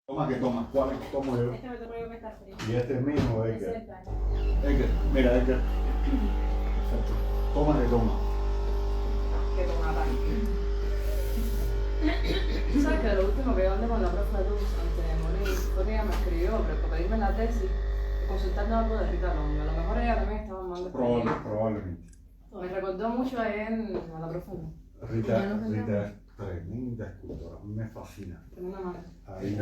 Toma que toma, ¿cuál es? Tomo yo. Este me tocó yo que está frío. Y este es mío, Ese es Edgar. el plan. Edgar, mira, Edgar. Perfecto. Toma que toma. Que con ataque. Tú sabes que lo último que yo andé con la profe Luz antes de morir fue que ella me escribió para pedirme la tesis consultando algo de Rita Longa. A lo mejor ella también estaba mal de Probablemente. Me recordó mucho a él, a la profe Luz. Rita es tremenda escultora, me fascina. Tengo una mano. Ahí,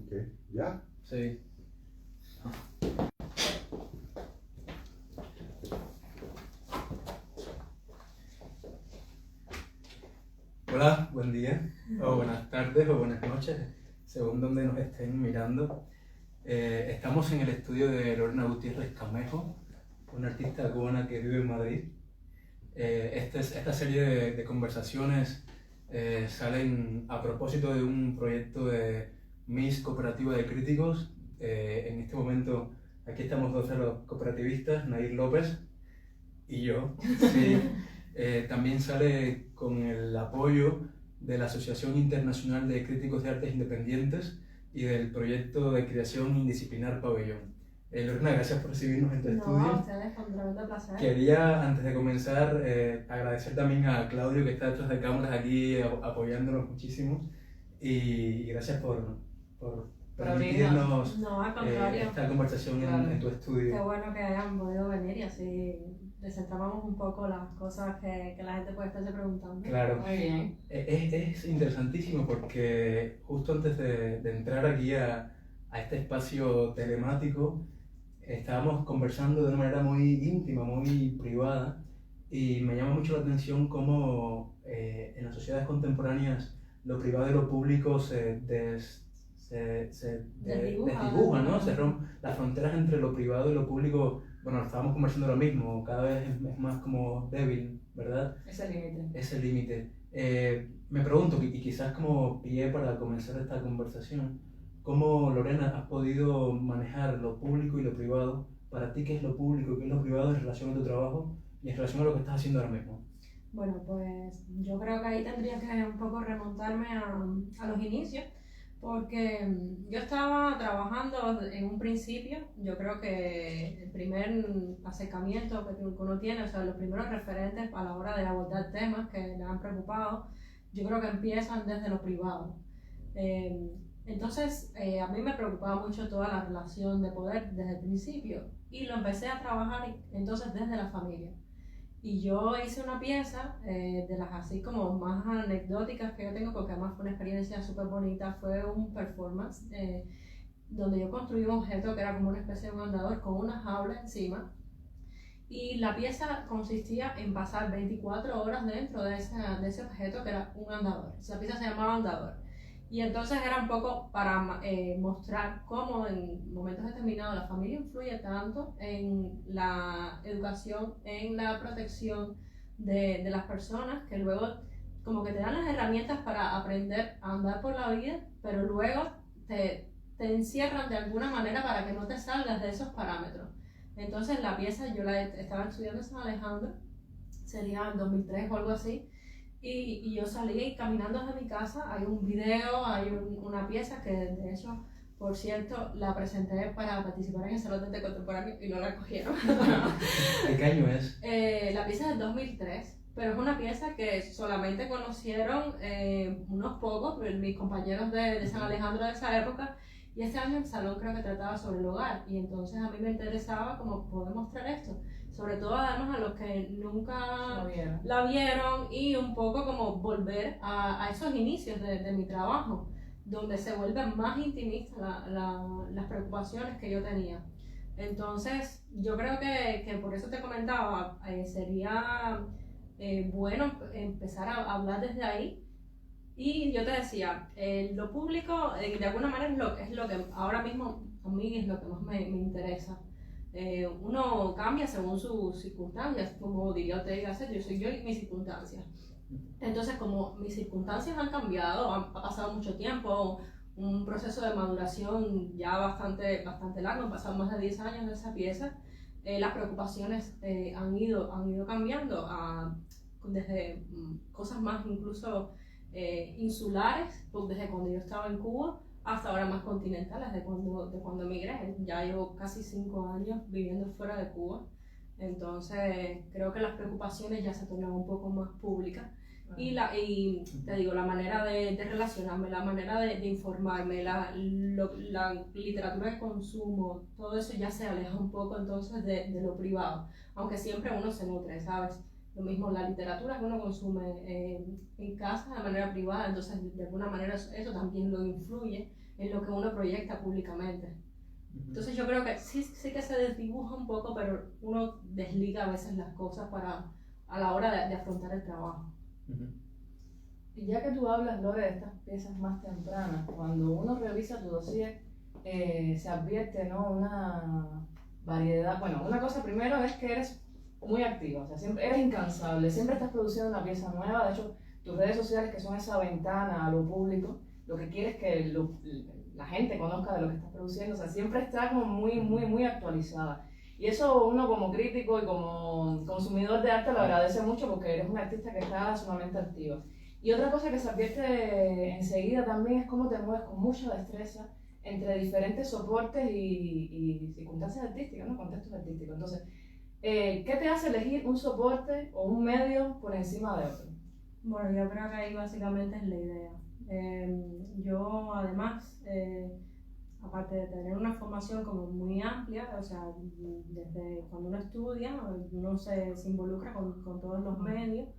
¿qué? ¿Ya? Sí. Hola, buen día, o buenas tardes, o buenas noches, según donde nos estén mirando. Estamos en el estudio de Lorena Gutiérrez Camejo, una artista cubana que vive en Madrid. Esta serie de conversaciones salen a propósito de un proyecto de Miss Cooperativa de Críticos. En este momento aquí estamos dos de los cooperativistas, Nair López y yo. Sí. También sale con el apoyo de la Asociación Internacional de Críticos de Artes Independientes y del proyecto de creación indisciplinar Pabellón. Lorena, gracias por recibirnos en tu estudio. No, a ustedes, con tremendo placer. Quería, antes de comenzar, agradecer también a Claudio, que está detrás de cámaras aquí apoyándonos muchísimo. Y gracias por permitirnos No, al contrario. esta conversación en tu estudio. Qué bueno que hayan podido venir y así descentramos un poco las cosas que la gente puede estarse preguntando. Claro. Muy bien. Es interesantísimo porque justo antes de entrar aquí a este espacio telemático, estábamos conversando de una manera muy íntima, muy privada, y me llama mucho la atención cómo en las sociedades contemporáneas lo privado y lo público se desdibujan, ¿no? Se rompen las fronteras entre lo privado y lo público. Bueno, estábamos conversando lo mismo, cada vez es más como débil, ¿verdad? Ese límite. Ese límite. Me pregunto, y quizás como pie para comenzar esta conversación, ¿cómo, Lorena, has podido manejar lo público y lo privado? Para ti, ¿qué es lo público y qué es lo privado en relación a tu trabajo y en relación a lo que estás haciendo ahora mismo? Bueno, pues yo creo que ahí tendría que un poco remontarme a los inicios, porque yo estaba trabajando en un principio. Yo creo que el primer acercamiento que uno tiene, o sea, los primeros referentes a la hora de abordar temas que le han preocupado, yo creo que empiezan desde lo privado. Entonces, a mí me preocupaba mucho toda la relación de poder desde el principio y lo empecé a trabajar entonces desde la familia. Y yo hice una pieza de las así como más anecdóticas que yo tengo, porque además fue una experiencia súper bonita. Fue un performance donde yo construí un objeto que era como una especie de un andador con una jaula encima, y la pieza consistía en pasar 24 horas dentro de ese objeto que era un andador. Esa pieza se llamaba Andador. Y entonces era un poco para mostrar cómo en momentos determinados la familia influye tanto en la educación, en la protección de las personas, que luego como que te dan las herramientas para aprender a andar por la vida, pero luego te encierran de alguna manera para que no te salgas de esos parámetros. Entonces la pieza yo la estaba estudiando en San Alejandro, sería en 2003 o algo así. Y yo salí caminando desde mi casa. Hay un video, hay una pieza que de hecho, por cierto, la presenté para participar en el Salón de Arte Contemporáneo y no la cogieron. ¿De qué año es? La pieza es del 2003, pero es una pieza que solamente conocieron unos pocos, mis compañeros de San Alejandro de esa época. Y este año el salón creo que trataba sobre el hogar, y entonces a mí me interesaba como poder mostrar esto, sobre todo además a los que nunca la vieron, y un poco como volver a esos inicios de mi trabajo, donde se vuelven más intimistas las preocupaciones que yo tenía. Entonces yo creo que por eso te comentaba, sería bueno empezar a hablar desde ahí. Y yo te decía, lo público de alguna manera es lo que ahora mismo a mí es lo que más me interesa. Uno cambia según sus circunstancias, como diría Ortega Gasset, yo soy yo y mis circunstancias. Entonces, como mis circunstancias han cambiado, ha pasado mucho tiempo, un proceso de maduración ya bastante largo, han pasado más de 10 años de esa pieza, las preocupaciones han ido cambiando desde cosas más incluso insulares, desde cuando yo estaba en Cuba, hasta ahora más continentales de cuando emigré. Ya llevo casi 5 años viviendo fuera de Cuba, entonces creo que las preocupaciones ya se tornan un poco más públicas. Y te digo, la manera de relacionarme, la manera de informarme, la literatura de consumo, todo eso ya se aleja un poco entonces de lo privado, aunque siempre uno se nutre, ¿sabes? Lo mismo la literatura que uno consume en casa de manera privada, entonces de alguna manera eso también lo influye en lo que uno proyecta públicamente. Entonces yo creo que sí que se desdibuja un poco, pero uno desliga a veces las cosas a la hora de afrontar el trabajo. Y ya que tú hablas, Lore, de estas piezas más tempranas, cuando uno revisa tu dossier, se advierte, ¿no?, una variedad. Bueno, una cosa primero es que eres muy activa, o sea, siempre eres incansable, siempre estás produciendo una pieza nueva. De hecho, tus redes sociales, que son esa ventana a lo público, lo que quieres es que la gente conozca de lo que estás produciendo, o sea, siempre está como muy actualizada. Y eso uno como crítico y como consumidor de arte lo agradece mucho, porque eres un artista que está sumamente activa. Y otra cosa que se advierte enseguida también es cómo te mueves con mucha destreza entre diferentes soportes y circunstancias artísticas, ¿no?, contextos artísticos. Entonces, ¿qué te hace elegir un soporte o un medio por encima de otro? Bueno, yo creo que ahí básicamente es la idea. Yo además, aparte de tener una formación como muy amplia, o sea, desde cuando uno estudia, uno se involucra con todos los medios,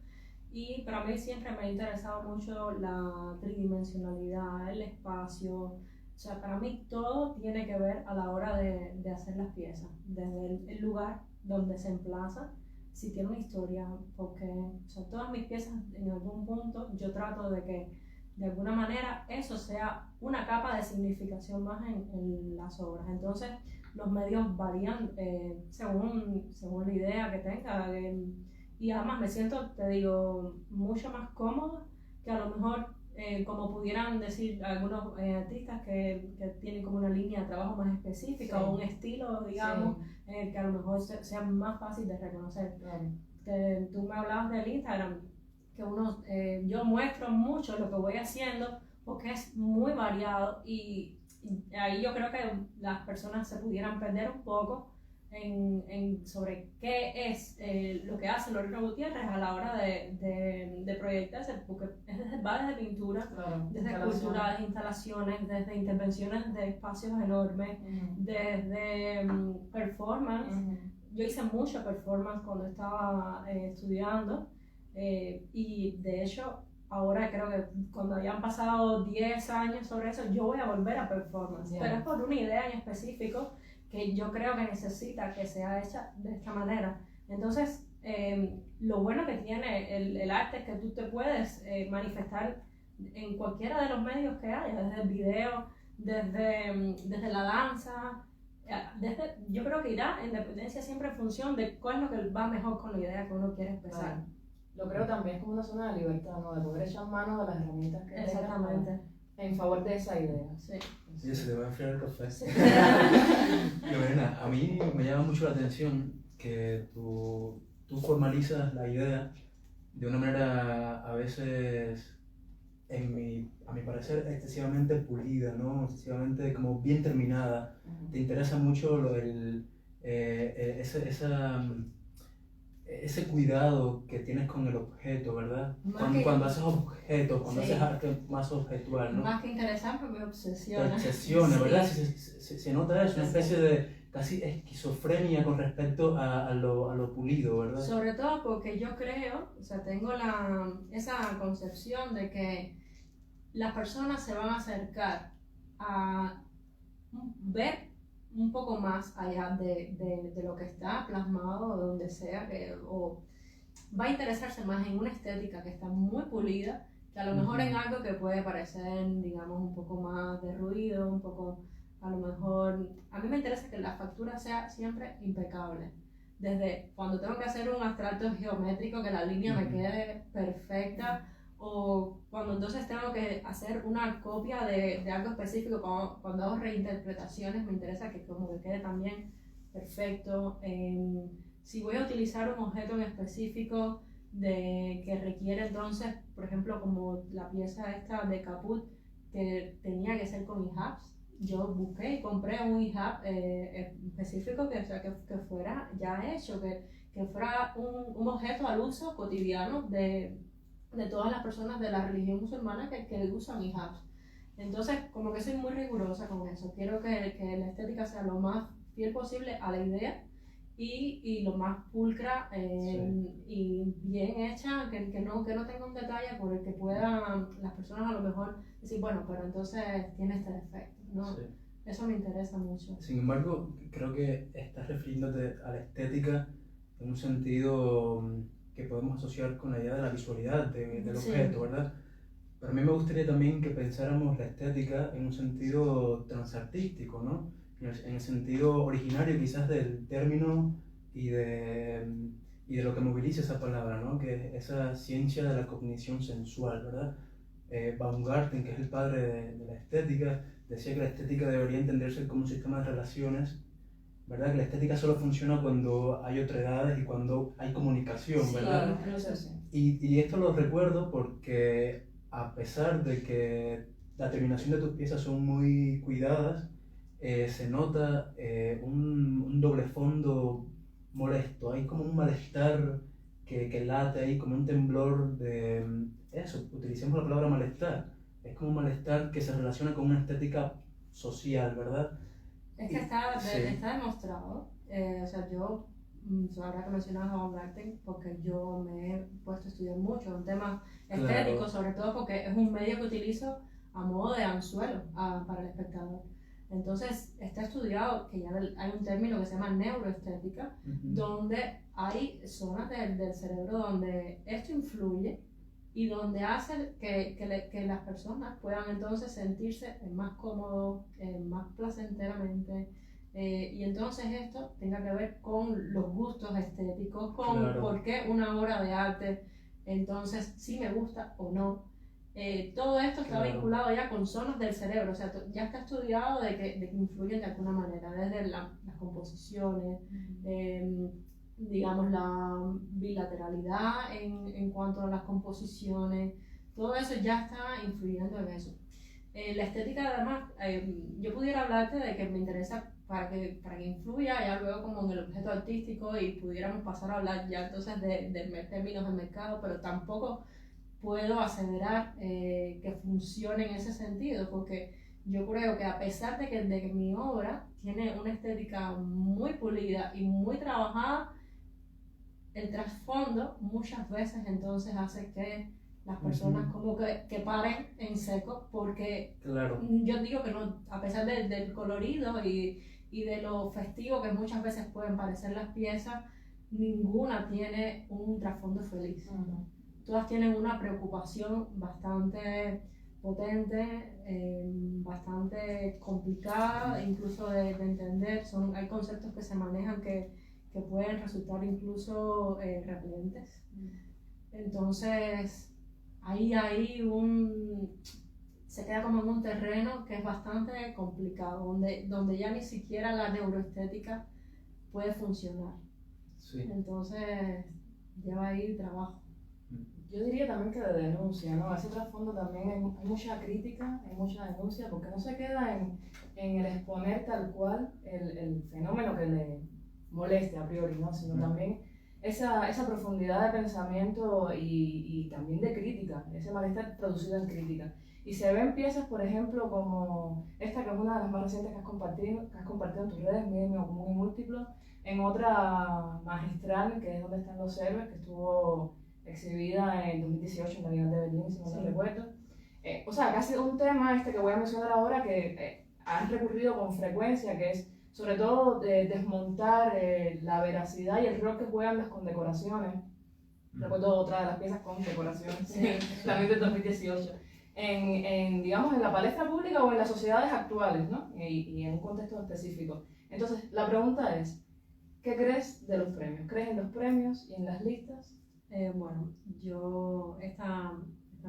y para mí siempre me ha interesado mucho la tridimensionalidad, el espacio, o sea, para mí todo tiene que ver a la hora de hacer las piezas, desde el lugar donde se emplaza, si tiene una historia, porque, o sea, todas mis piezas en algún punto yo trato de que de alguna manera eso sea una capa de significación más en las obras. Entonces los medios varían según la idea que tenga, y además me siento, te digo, mucho más cómoda que a lo mejor como pudieran decir algunos artistas que tienen como una línea de trabajo más específica, sí, o un estilo, digamos, que a lo mejor sea más fácil de reconocer. Que tú me hablabas del Instagram, que yo muestro mucho lo que voy haciendo porque es muy variado, y ahí yo creo que las personas se pudieran perder un poco sobre qué es lo que hace Lorena Gutiérrez a la hora de proyectarse, porque va desde pintura, desde esculturas, instalaciones, desde intervenciones de espacios enormes, desde performance. Yo hice mucha performance cuando estaba estudiando, y de hecho ahora creo que cuando hayan pasado 10 años sobre eso, yo voy a volver a performance, pero es por una idea en específico que yo creo que necesita que sea hecha de esta manera. Entonces, lo bueno que tiene el arte es que tú te puedes manifestar en cualquiera de los medios que haya, desde el video, desde la danza, yo creo que irá en dependencia siempre en función de cuál es lo que va mejor con la idea que uno quiere expresar. Claro. Lo creo también es como una zona de libertad, ¿no?, de poder echar mano de las herramientas que Exactamente. En favor de esa idea. Sí. Sí, se te va a enfriar el café. Lorena, a mí me llama mucho la atención que tú formalizas la idea de una manera a veces, a mi parecer, excesivamente pulida, ¿no? Excesivamente como bien terminada. Te interesa mucho ese cuidado que tienes con el objeto, ¿verdad? Cuando haces objetos, cuando haces arte más objetual, ¿no? Más que interesante, me obsesiona. Te obsesiona, ¿verdad? Se nota eso, una especie de casi esquizofrenia con respecto a lo pulido, ¿verdad? Sobre todo porque yo creo, o sea, tengo esa concepción de que las personas se van a acercar a ver un poco más allá de lo que está plasmado, de donde sea, o va a interesarse más en una estética que está muy pulida, que a lo mejor en algo que puede parecer, digamos, un poco más de ruido, un poco, a lo mejor, a mí me interesa que la factura sea siempre impecable. Desde cuando tengo que hacer un abstracto geométrico, que la línea me quede perfecta, o cuando entonces tengo que hacer una copia de algo específico, cuando hago reinterpretaciones me interesa que como que quede también perfecto. Si voy a utilizar un objeto en específico que requiere entonces, por ejemplo, como la pieza esta de Caput, que tenía que ser con hijabs. Yo busqué y compré un hijab específico que, o sea, que fuera ya hecho, que fuera un objeto al uso cotidiano de todas las personas de la religión musulmana que usan hijabs. Entonces, como que soy muy rigurosa con eso. Quiero que la estética sea lo más fiel posible a la idea y lo más pulcra y bien hecha, que no tenga un detalle por el que puedan las personas a lo mejor decir, bueno, pero entonces tiene este defecto, ¿no? Sí. Eso me interesa mucho. Sin embargo, creo que estás refiriéndote a la estética en un sentido que podemos asociar con la idea de la visualidad del Sí. objeto, ¿verdad? Pero a mí me gustaría también que pensáramos la estética en un sentido transartístico, ¿no? En el sentido originario quizás del término y de lo que moviliza esa palabra, ¿no? Que es esa ciencia de la cognición sensual, ¿verdad? Baumgarten, que es el padre de la estética, decía que la estética debería entenderse como un sistema de relaciones, ¿verdad? Que la estética solo funciona cuando hay otredades y cuando hay comunicación, Sí, ¿verdad? Incluso sí. Y esto lo recuerdo porque a pesar de que la terminación de tus piezas son muy cuidadas, se nota un doble fondo molesto, hay como un malestar que late ahí, como un temblor de eso, utilicemos la palabra malestar, es como un malestar que se relaciona con una estética social, ¿verdad? Es que está Sí. demostrado, o sea, yo, ahora que mencionas a Baumgarten, porque yo me he puesto a estudiar mucho en temas Claro. estéticos, sobre todo porque es un medio que utilizo a modo de anzuelo para el espectador. Entonces, está estudiado que ya hay un término que se llama neuroestética, donde hay zonas del cerebro donde esto influye y donde hace que las personas puedan entonces sentirse más cómodos, más placenteramente, y entonces esto tenga que ver con los gustos estéticos, con Claro. por qué una obra de arte, entonces si me gusta o no. Todo esto está Claro. vinculado ya con zonas del cerebro, o sea, ya está estudiado de que influyen de alguna manera, desde las composiciones, digamos, la bilateralidad en cuanto a las composiciones, todo eso ya está influyendo en eso. La estética, además, yo pudiera hablarte de que me interesa para que influya ya luego como en el objeto artístico y pudiéramos pasar a hablar ya entonces de términos de mercado, pero tampoco puedo aseverar que funcione en ese sentido, porque yo creo que a pesar de que mi obra tiene una estética muy pulida y muy trabajada, el trasfondo muchas veces entonces hace que las personas como que paren en seco, porque Claro. yo digo que no, a pesar del colorido y de lo festivo que muchas veces pueden parecer las piezas, ninguna tiene un trasfondo feliz. Todas tienen una preocupación bastante potente, bastante complicada, incluso de entender. Hay conceptos que se manejan que pueden resultar incluso repelentes. Entonces, ahí se queda como en un terreno que es bastante complicado, donde ya ni siquiera la neuroestética puede funcionar. Sí. Entonces, lleva ahí trabajo. Yo diría también que de denuncia, ¿no? Ese trasfondo también hay mucha crítica, hay mucha denuncia, porque no se queda en el exponer tal cual el fenómeno que le moleste a priori, ¿no? Sino también esa profundidad de pensamiento y también de crítica, ese malestar producido en crítica. Y se ven piezas, por ejemplo, como esta, que es una de las más recientes que has compartido en tus redes, Milenio Común y Múltiplo, en otra magistral, que es Donde están los héroes, que estuvo exhibida en 2018 en la Bienal de Berlín, si no me recuerdo. O sea, que ha sido un tema que voy a mencionar ahora que han recurrido con frecuencia, que es sobre todo desmontar la veracidad y el rol que juegan las condecoraciones. Recuerdo otra de las piezas con decoraciones, también del 2018. Digamos, en la palestra pública o en las sociedades actuales, ¿no? Y en un contexto específico. Entonces, la pregunta es, ¿qué crees de los premios? ¿Crees en los premios y en las listas? Bueno, yo esta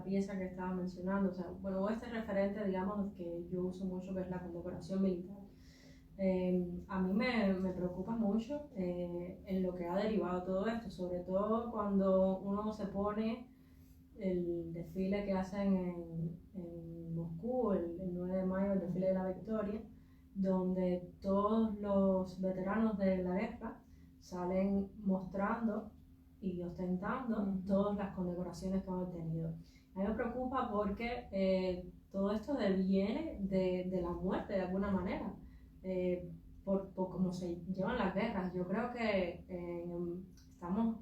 pieza que estaba mencionando, o sea, bueno, este referente, digamos, que yo uso mucho, que es la condecoración militar, a mí me preocupa mucho en lo que ha derivado todo esto, sobre todo cuando uno se pone el desfile que hacen en Moscú, el 9 de mayo, el desfile de la Victoria, donde todos los veteranos de la guerra salen mostrando y ostentando todas las condecoraciones que han obtenido. A mí me preocupa porque todo esto deviene de la muerte de alguna manera, por cómo se llevan las guerras. Yo creo que estamos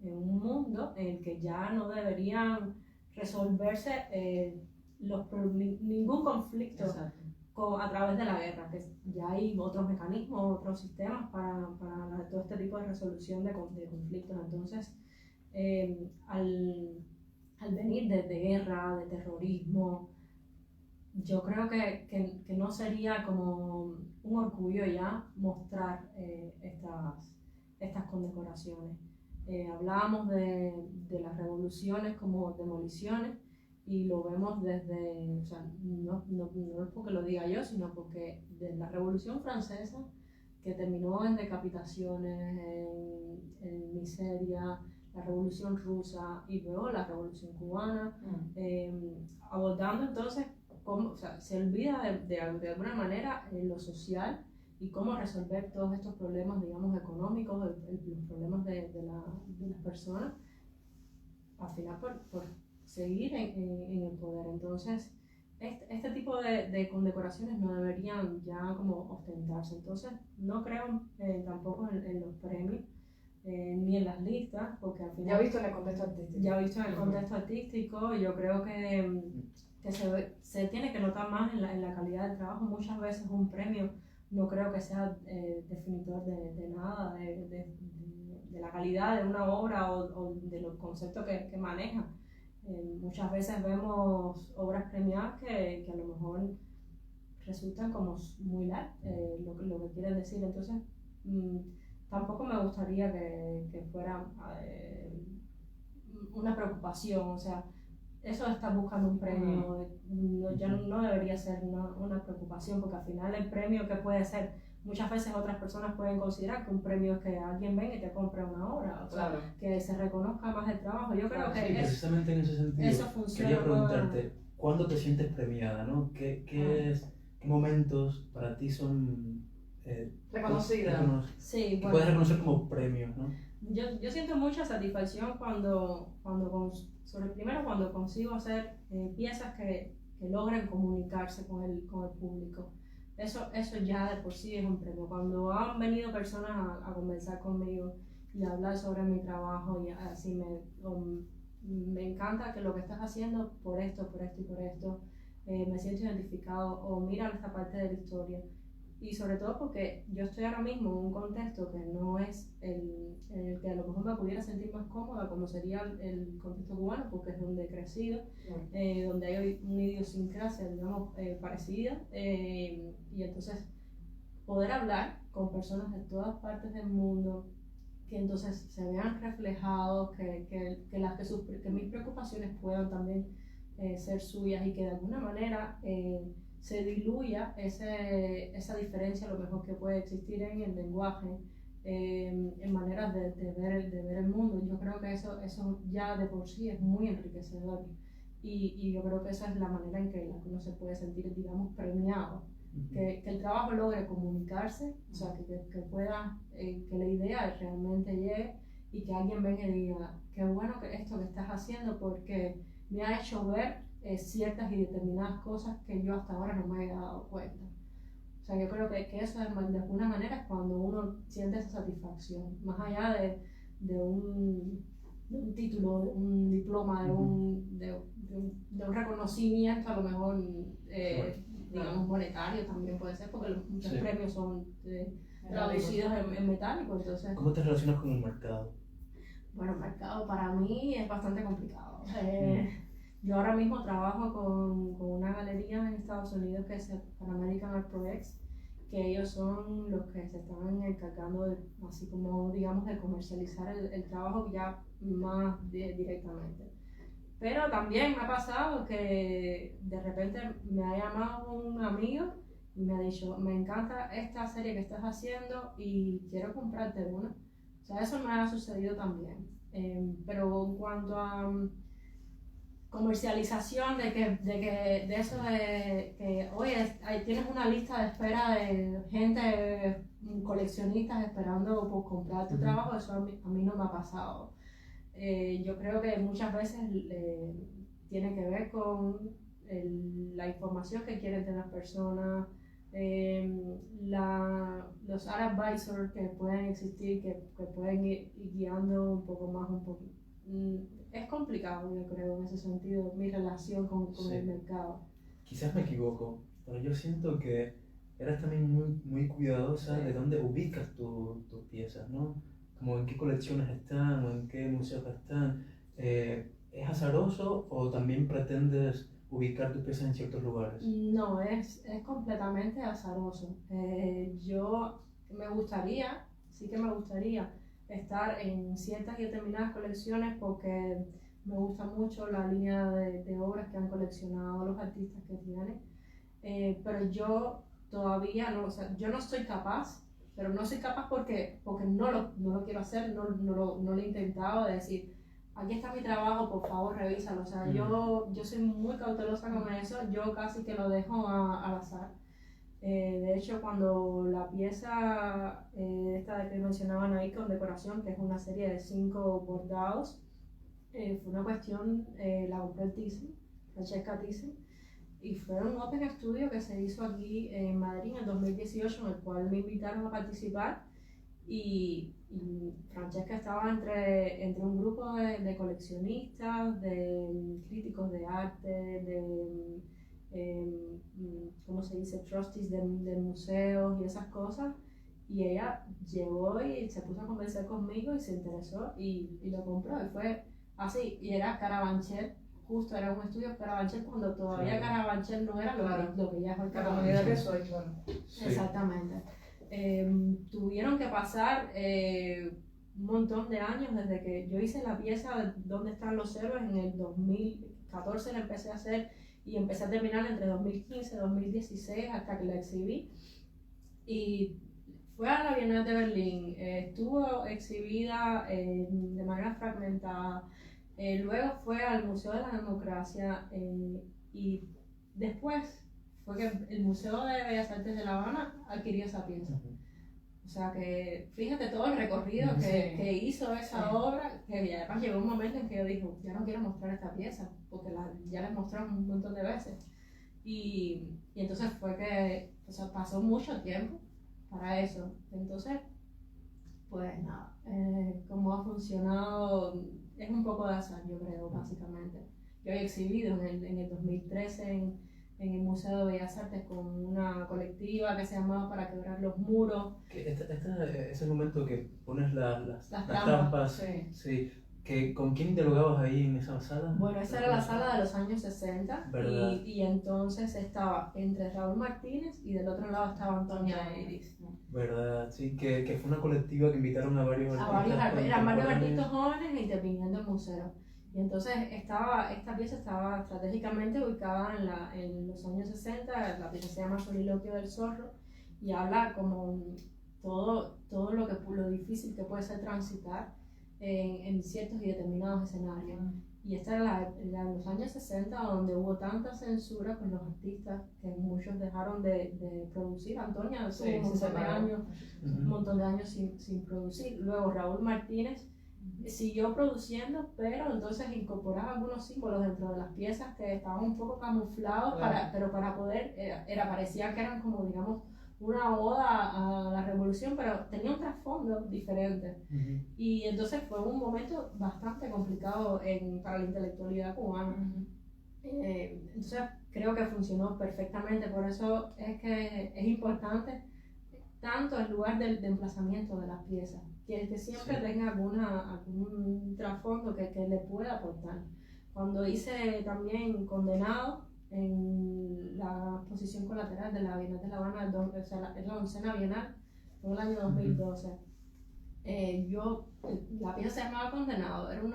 en un mundo en el que ya no deberían resolverse ningún conflicto a través de la guerra, que ya hay otros mecanismos, otros sistemas para todo este tipo de resolución de conflictos. Entonces, al venir de guerra, de terrorismo, yo creo que no sería como un orgullo ya mostrar estas condecoraciones. Hablábamos de las revoluciones como demoliciones y lo vemos desde, o sea, no es porque lo diga yo, sino porque desde la Revolución Francesa, que terminó en decapitaciones, en miseria, la Revolución Rusa y luego la Revolución Cubana, abordando entonces cómo, o sea, se olvida de alguna manera lo social y cómo resolver todos estos problemas, digamos, económicos, los problemas de las personas, al final por seguir en el poder. Entonces, este tipo de condecoraciones no deberían ya como ostentarse. Entonces, no creo tampoco en los premios, ni en las listas, porque al final... Ya visto en el contexto artístico. Ya visto en el contexto artístico, yo creo que se tiene que notar más en la calidad del trabajo. Muchas veces un premio no creo que sea definitor de nada, de la calidad de una obra o de los conceptos que maneja. Muchas veces vemos obras premiadas que a lo mejor resultan como muy light, lo que quieren decir. Entonces, tampoco me gustaría que fuera una preocupación, o sea, eso de estar buscando un premio ya no debería ser una preocupación, porque al final el premio que puede ser, muchas veces otras personas pueden considerar que un premio es que alguien venga y te compre una obra, o sea, que se reconozca más el trabajo. Yo creo que precisamente en ese sentido, eso funciona. Quería preguntarte, ¿cuándo te sientes premiada, ¿no? ¿Qué momentos para ti son reconocida? Sí, que puedes reconocer como premios, ¿no? Yo siento mucha satisfacción primero cuando consigo hacer piezas que logren comunicarse con el público. Eso ya de por sí es un premio. Cuando han venido personas a conversar conmigo y a hablar sobre mi trabajo, y así me encanta que lo que estás haciendo por esto y por esto, me siento identificado, o mira esta parte de la historia. Y sobre todo porque yo estoy ahora mismo en un contexto que no es en el que a lo mejor me pudiera sentir más cómoda, como sería el contexto cubano, porque es donde he crecido, donde hay una idiosincrasia, digamos, parecida, y entonces poder hablar con personas de todas partes del mundo, que entonces se vean reflejados, que mis preocupaciones puedan también ser suyas, y que de alguna manera se diluya esa diferencia a lo mejor que puede existir en el lenguaje, en maneras de ver el mundo. Yo creo que eso ya de por sí es muy enriquecedor, y yo creo que esa es la manera en que uno se puede sentir, digamos, premiado, que el trabajo logre comunicarse, o sea, que pueda, que la idea realmente llegue, y que alguien venga y diga, qué bueno que esto que estás haciendo, porque me ha hecho ver ciertas y determinadas cosas que yo hasta ahora no me había dado cuenta. O sea, yo creo que eso de alguna manera es cuando uno siente esa satisfacción, más allá de un título, de un diploma, de un reconocimiento, a lo mejor, digamos, monetario también puede ser, porque muchos premios son traducidos en metálico. Entonces, ¿cómo te relacionas con el mercado? Bueno, el mercado para mí es bastante complicado. Yo ahora mismo trabajo con una galería en Estados Unidos que es Pan American Art Projects, que ellos son los que se están encargando de, así como digamos, de comercializar el trabajo ya más directamente. Pero también me ha pasado que de repente me ha llamado un amigo y me ha dicho, me encanta esta serie que estás haciendo y quiero comprarte una. O sea, eso me ha sucedido también. Pero en cuanto comercialización de eso de que, oye, ahí tienes una lista de espera de gente, coleccionistas esperando por comprar tu trabajo, eso a mí no me ha pasado. Yo creo que muchas veces tiene que ver con la información que quieren tener las personas, los ad advisors que pueden existir, que pueden ir guiando un poco más, es complicado, yo creo, en ese sentido, mi relación con Sí. el mercado. Quizás me equivoco, pero yo siento que eres también muy cuidadosa de dónde ubicas tus piezas, ¿no? Como en qué colecciones están o en qué museos están. ¿Es azaroso o también pretendes ubicar tus piezas en ciertos lugares? No, es completamente azaroso. Yo sí que me gustaría estar en ciertas y determinadas colecciones porque me gusta mucho la línea de obras que han coleccionado los artistas que tienen, pero yo todavía no, o sea, yo no soy capaz, pero no soy capaz porque no lo quiero hacer, no lo he intentado, de decir, aquí está mi trabajo, por favor revísalo. O sea, yo soy muy cautelosa con eso, yo casi que lo dejo al azar. De hecho, cuando la pieza esta que mencionaban ahí con decoración, que es una serie de 5 bordados, fue una cuestión, la compró el Thyssen, Francesca Thyssen, y fue un Open Studio que se hizo aquí en Madrid en el 2018, en el cual me invitaron a participar. Y Francesca estaba entre un grupo de coleccionistas, de críticos de arte, ¿cómo se dice? Trustees de museos y esas cosas. Y ella llegó y se puso a conversar conmigo y se interesó y lo compró. Y fue así, y era Carabanchel, justo era un estudio Carabanchel cuando todavía Carabanchel no era lo que ya es hoy La comunidad que Carabanchel. soy, claro. Sí. Exactamente. Tuvieron que pasar un montón de años desde que yo hice la pieza de ¿Dónde están los héroes? En el 2014 la empecé a hacer y empecé a terminar entre 2015 y 2016 hasta que la exhibí. Y fue a la Bienal de Berlín, estuvo exhibida de manera fragmentada, luego fue al Museo de la Democracia y después fue que el Museo de Bellas Artes de La Habana adquirió esa pieza. O sea que fíjate todo el recorrido que hizo esa obra, que además llegó un momento en que yo dije, ya no quiero mostrar esta pieza, porque ya la he mostrado un montón de veces. Y entonces fue que, o sea, pasó mucho tiempo para eso. Entonces, pues nada, cómo ha funcionado es un poco de azar, yo creo, básicamente. Yo he exhibido en el 2013 en el Museo de Bellas Artes con una colectiva que se llamaba Para Quebrar los Muros. Es el momento que pones las trampas, trampas. Sí. Sí. ¿Con quién dialogabas ahí en esa sala? Bueno, esa era la sala de los años 60 y entonces estaba entre Raúl Martínez y del otro lado estaba Antonia Iris. ¿Verdad? Sí, que fue una colectiva que invitaron a varios artistas. Eran varios artistas jóvenes interviniendo en museos. Y entonces esta pieza estaba estratégicamente ubicada en los años 60, la pieza se llama Soliloquio del Zorro y habla como todo lo difícil que puede ser transitar en ciertos y determinados escenarios. Y esta era los años 60 donde hubo tanta censura con los artistas que muchos dejaron de producir. Antonia estuvo un montón de años sin producir. Luego Raúl Martínez siguió produciendo, pero entonces incorporaba algunos símbolos dentro de las piezas que estaban un poco camuflados, pero para poder, parecía que eran como, digamos, una oda a la revolución, pero tenía un trasfondo diferente. Y entonces fue un momento bastante complicado para la intelectualidad cubana. Entonces creo que funcionó perfectamente, por eso es que es importante tanto el lugar de emplazamiento de las piezas, que siempre tenga algún trasfondo que le pueda aportar. Cuando hice también Condenado en la exposición colateral de la Bienal de La Habana, es la 11ª Bienal, fue en el año 2012. La pieza se llamaba Condenado, era un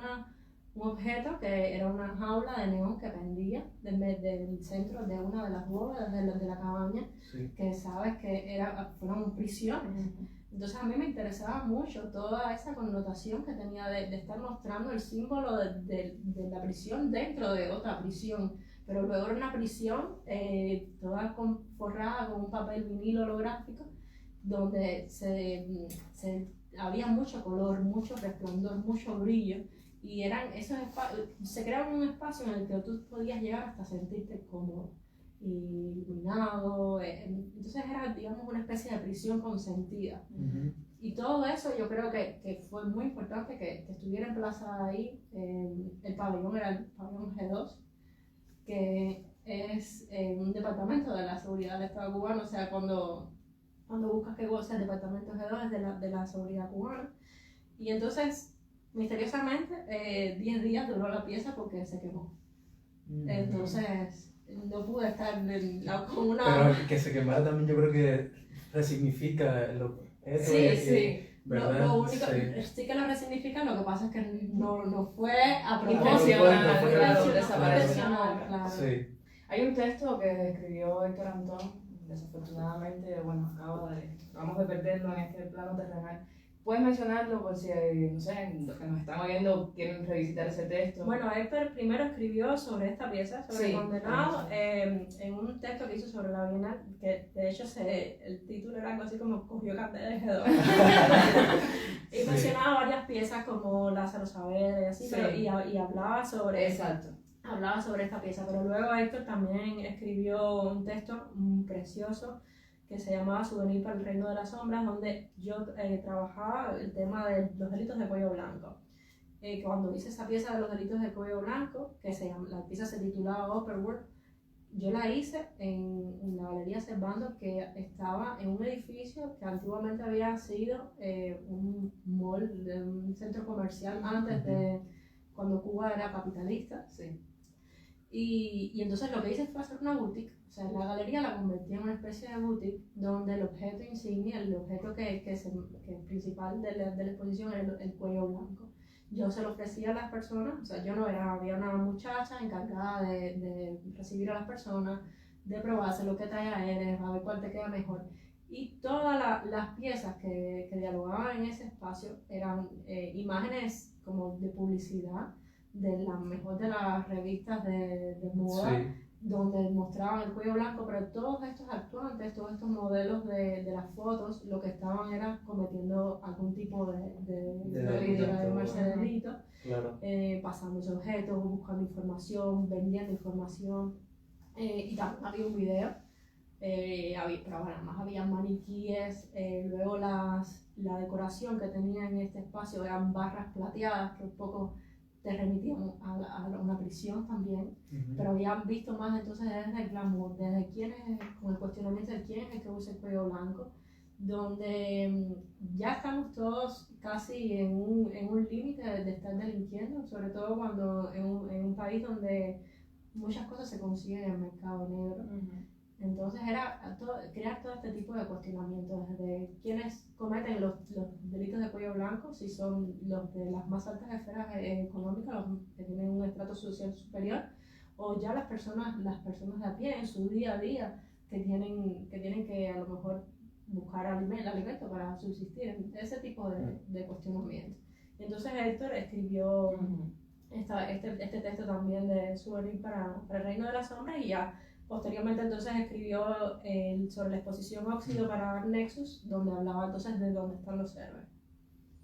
objeto que era una jaula de neón que pendía del centro de una de las bóvedas de la cabaña, que sabes que fueron prisiones. Entonces a mí me interesaba mucho toda esa connotación que tenía de estar mostrando el símbolo de la prisión dentro de otra prisión, pero luego era una prisión toda forrada con un papel vinilo holográfico, donde había mucho color, mucho resplandor, mucho brillo, y se creaba un espacio en el que tú podías llegar hasta sentirte cómodo y iluminado, entonces era, digamos, una especie de prisión consentida. Y todo eso yo creo que fue muy importante que estuviera emplazada ahí. El pabellón era el pabellón G2, que es un departamento de la seguridad del Estado cubano, o sea, cuando buscas que sea el departamento G2 es de la seguridad cubana. Y entonces, misteriosamente, 10 días duró la pieza porque se quemó. Entonces no pude estar con una... Pero que se quemara también yo creo que resignifica lo Sí. ¿verdad? Lo único, Sí. sí que lo resignifica, lo que pasa es que no fue a Intencional, propósito, fue claro, intencional, claro. Sí. Hay un texto que escribió Héctor Antón, desafortunadamente, bueno, acabamos de perderlo en este plano terrenal. ¿Puedes mencionarlo por si, no sé, los que nos están oyendo quieren revisitar ese texto? Bueno, Héctor primero escribió sobre esta pieza, sobre Sí, Condenado, en un texto que hizo sobre la Bienal, que de hecho el título era algo así como Cogió candela de G2. Y mencionaba varias piezas como Lázaro Saavedra y así, Sí. pero, y hablaba sobre... Exacto. Hablaba sobre esta pieza, pero luego Héctor también escribió un texto precioso que se llamaba Souvenir para el Reino de las Sombras, donde yo trabajaba el tema de los delitos de cuello blanco. Cuando hice esa pieza de los delitos de cuello blanco, la pieza se titulaba Upperworld, yo la hice en la Galería Servando, que estaba en un edificio que antiguamente había sido un mall, un centro comercial antes de cuando Cuba era capitalista. Sí. Y entonces lo que hice fue hacer una boutique, o sea, la galería la convertí en una especie de boutique donde el objeto insignia, el objeto que es principal de la exposición era el cuello blanco. Yo se lo ofrecía a las personas, o sea, había una muchacha encargada de recibir a las personas, de probarse lo que talla eres, a ver cuál te queda mejor. Y todas las piezas que dialogaban en ese espacio eran imágenes como de publicidad, de la mejor de las revistas de moda, donde mostraban el cuello blanco, pero todos estos actuantes, todos estos modelos de las fotos, lo que estaban era cometiendo algún tipo de delito, Claro. pasándose objetos, buscando información, vendiendo información, y también había un video, pero además había maniquíes, luego la decoración que tenía en este espacio eran barras plateadas que un poco te remitían a una prisión también, pero habían visto más entonces desde el glamour, desde con el cuestionamiento de quién es el que usa el cuello blanco, donde ya estamos todos casi en un límite de estar delinquiendo, sobre todo cuando en un país donde muchas cosas se consiguen en el mercado negro. Entonces era crear todo este tipo de cuestionamientos, desde quienes cometen los delitos de cuello blanco, si son los de las más altas esferas económicas, los que tienen un estrato social superior, o ya las personas de a pie en su día a día, que tienen que a lo mejor buscar alimento para subsistir, ese tipo de cuestionamientos. Entonces Héctor escribió este texto también de Souvenir para el Reino de las Sombras, y ya posteriormente entonces escribió sobre la exposición Óxido para Nexus, donde hablaba entonces de dónde están los héroes.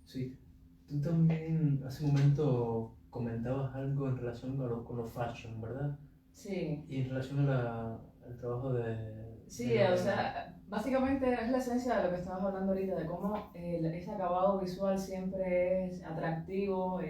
Sí, tú también hace un momento comentabas algo en relación con lo fashion, ¿verdad? Sí. Y en relación al trabajo de... Sí, o sea, básicamente es la esencia de lo que estabas hablando ahorita, de cómo ese acabado visual siempre es atractivo,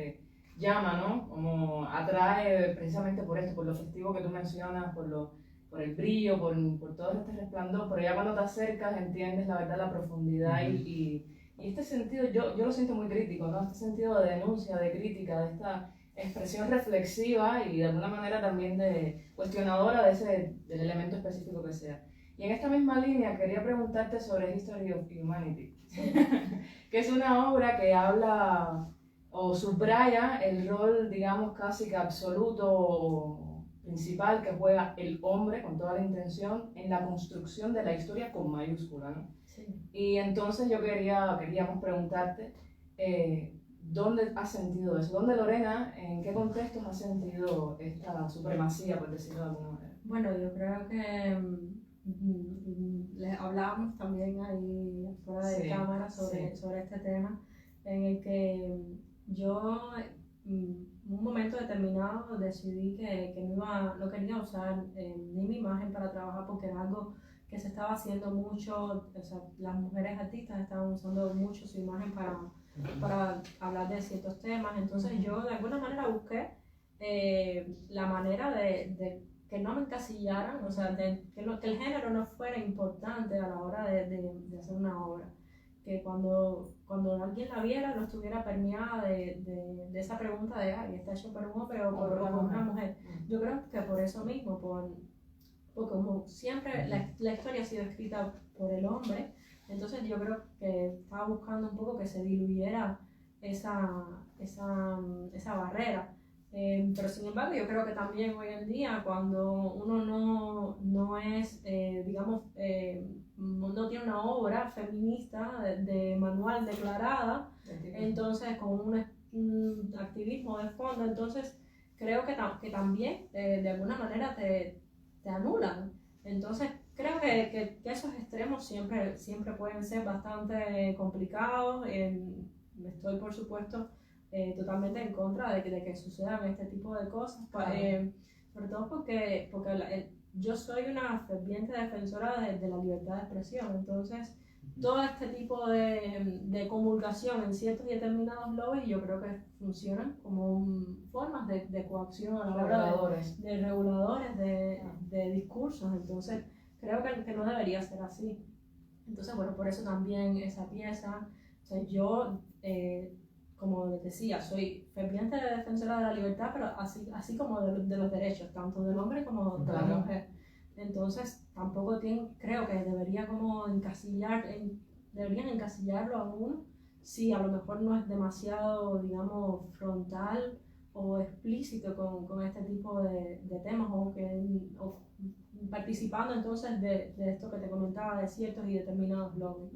llama, ¿no? Como atrae precisamente por esto, por lo festivo que tú mencionas, por el brillo, por todo este resplandor, pero ya cuando te acercas entiendes la verdad, la profundidad y este sentido, yo lo siento muy crítico, ¿no? Este sentido de denuncia, de crítica, de esta expresión reflexiva y de alguna manera también de cuestionadora del elemento específico que sea. Y en esta misma línea quería preguntarte sobre History of Humanity, que es una obra que habla o subraya el rol, digamos, casi que absoluto, principal que juega el hombre con toda la intención en la construcción de la historia con mayúscula, ¿no? Sí. Y entonces queríamos preguntarte, ¿dónde has sentido eso? ¿Dónde, Lorena, en qué contextos has sentido esta supremacía, por decirlo de alguna manera? Bueno, yo creo que les hablábamos también ahí fuera de Sí, cámara sobre este tema, en el que yo en un momento determinado decidí que no quería usar ni mi imagen para trabajar porque era algo que se estaba haciendo mucho, o sea, las mujeres artistas estaban usando mucho su imagen para hablar de ciertos temas, entonces yo de alguna manera busqué la manera de que no me encasillaran, o sea, que el género no fuera importante a la hora de hacer una obra, que cuando alguien la viera no estuviera permeada de esa pregunta de, ay, ¿está hecho por un hombre o por una mujer? Yo creo que por eso mismo, porque como siempre la historia ha sido escrita por el hombre, entonces yo creo que estaba buscando un poco que se diluyera esa barrera. Pero sin embargo yo creo que también hoy en día cuando uno no es, digamos, no tiene una obra feminista de manual declarada, entonces con un activismo de fondo, entonces creo que también de alguna manera te anulan. Entonces creo que esos extremos siempre pueden ser bastante complicados. Estoy por supuesto totalmente en contra de que sucedan este tipo de cosas, sobre todo porque yo soy una ferviente defensora de la libertad de expresión, entonces todo este tipo de comulgación en ciertos y determinados lobbies yo creo que funcionan como formas de coacción a la hora de reguladores de discursos, entonces creo que no debería ser así. Entonces bueno, por eso también esa pieza, o sea, yo como les decía, soy ferviente defensora de la libertad, pero así como de los derechos, tanto del hombre como de la mujer. Entonces, tampoco creo que deberían encasillarlo a uno si a lo mejor no es demasiado, digamos, frontal o explícito con este tipo de temas o participando entonces de esto que te comentaba, de ciertos y determinados lobbies.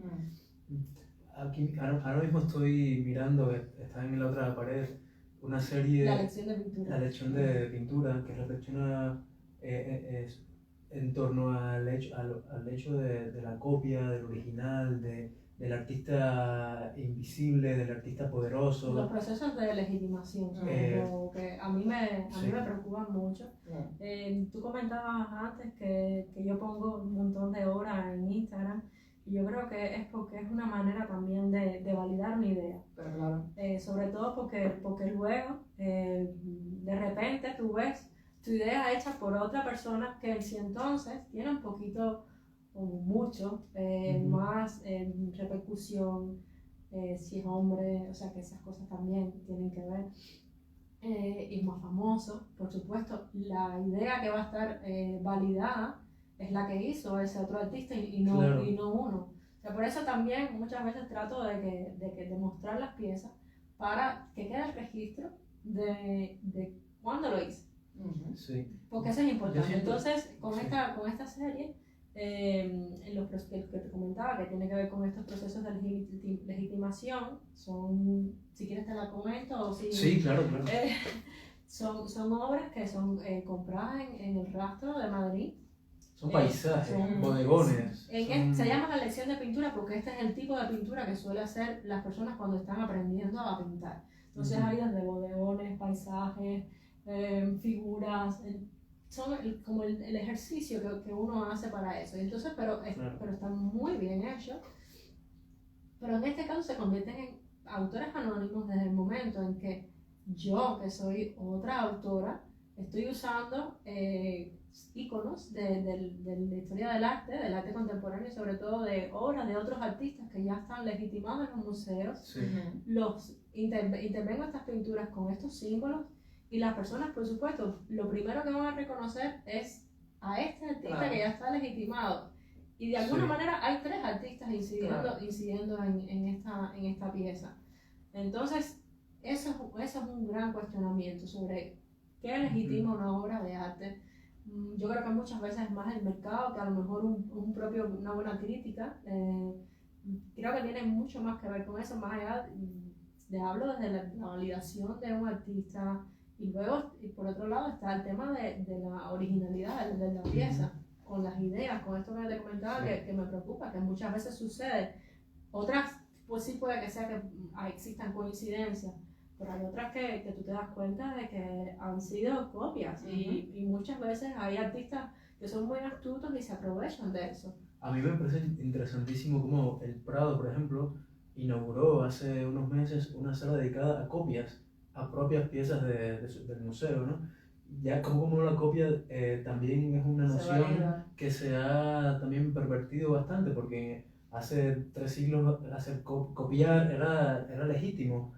Aquí, ahora mismo estoy mirando, está en la otra pared, una serie... La lección de pintura. La lección de pintura que reflexiona en torno al hecho de la copia, del original, del artista invisible, del artista poderoso. Los procesos de legitimación, que a mí me preocupan mucho. Tú comentabas antes que yo pongo un montón de horas en Instagram. Y yo creo que es porque es una manera también de validar una idea. Pero claro. Sobre todo porque luego, de repente, tú ves tu idea hecha por otra persona que si entonces tiene un poquito o mucho más repercusión, si es hombre, o sea que esas cosas también tienen que ver. Y más famoso, por supuesto, la idea que va a estar validada es la que hizo ese otro artista y no uno. O sea, por eso también muchas veces trato de mostrar las piezas para que quede el registro de cuándo lo hice. Sí. Porque eso es importante. Entonces, con esta serie, los que te comentaba, que tiene que ver con estos procesos de legitimación, son, si quieres te la comento o si... Sí, claro. Son obras que son compradas en el Rastro de Madrid. Son paisajes, bodegones. Se llama la lección de pintura porque este es el tipo de pintura que suele hacer las personas cuando están aprendiendo a pintar. Entonces hay desde bodegones, paisajes, figuras, son como el ejercicio que uno hace para eso. Y entonces, pero están muy bien hechos. Pero en este caso se convierten en autores anónimos desde el momento en que yo, que soy otra autora, estoy usando íconos de la historia del arte contemporáneo y sobre todo de obras de otros artistas que ya están legitimados en los museos. Sí. Intervengo estas pinturas con estos símbolos y las personas, por supuesto, lo primero que van a reconocer es a este artista que ya está legitimado. Y de alguna manera hay tres artistas incidiendo en esta pieza. Entonces, eso es un gran cuestionamiento sobre ¿Qué legitima una obra de arte? Yo creo que muchas veces es más el mercado que a lo mejor una buena crítica. Creo que tiene mucho más que ver con eso, más allá hablo desde la validación de un artista, y luego, y por otro lado, está el tema de la originalidad de la pieza, con las ideas, con esto que te comentaba, que me preocupa, que muchas veces sucede. Otras, pues sí puede que sea que existan coincidencias, pero hay otras que tú te das cuenta de que han sido copias, y muchas veces hay artistas que son muy astutos y se aprovechan de eso. A mí me parece interesantísimo cómo el Prado, por ejemplo, inauguró hace unos meses una sala dedicada a copias, a propias piezas del museo, ¿no? Ya como la copia también es una noción que se ha también pervertido bastante, porque hace 3 siglos copiar era legítimo.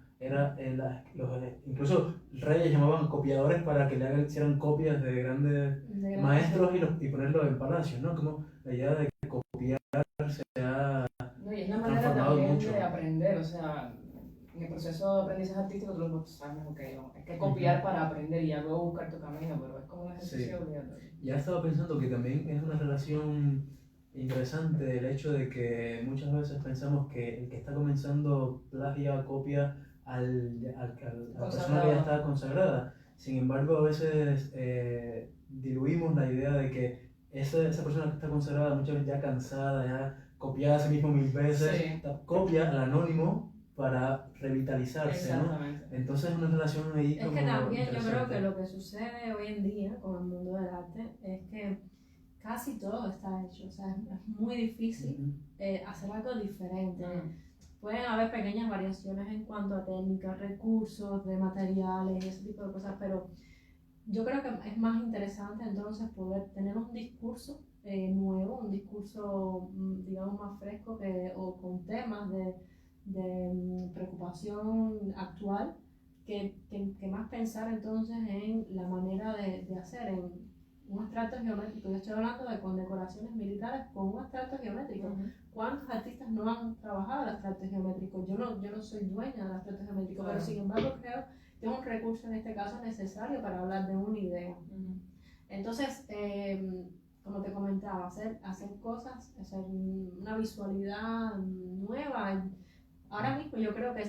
Incluso reyes llamaban copiadores para que hicieran copias de grandes maestros y ponerlos en palacios, ¿no? Como la idea de que copiar se ha no, y es la manera transformado también mucho. de aprender, o sea, en el proceso de aprendizaje artístico tú lo sabes, ok, hay que copiar para aprender y ya luego buscar tu camino, pero es como un ejercicio obligatorio. Ya estaba pensando que también es una relación interesante el hecho de que muchas veces pensamos que el que está comenzando plagia, copia a la persona que ya está consagrada. Sin embargo, a veces diluimos la idea de que esa persona que está consagrada, muchas veces ya cansada, ya copiada a sí mismo 1000 veces, copia al anónimo para revitalizarse, ¿no? Entonces es una relación ahí es como que también yo creo interesante. que lo que sucede hoy en día con el mundo del arte es que casi todo está hecho, o sea, es muy difícil hacer algo diferente. Pueden haber pequeñas variaciones en cuanto a técnicas, recursos, de materiales y ese tipo de cosas, pero yo creo que es más interesante entonces poder tener un discurso nuevo, un discurso, digamos, más fresco o con temas de preocupación actual, que más pensar entonces en la manera de hacer, en un abstracto geométrico. Yo estoy hablando de condecoraciones militares con un abstracto geométrico. ¿Cuántos artistas no han trabajado el abstracto geométrico? Yo no soy dueña del abstracto geométrico, pero sin embargo creo que es un recurso en este caso necesario para hablar de una idea. Entonces, como te comentaba, hacer cosas, hacer una visualidad nueva. Ahora mismo yo creo que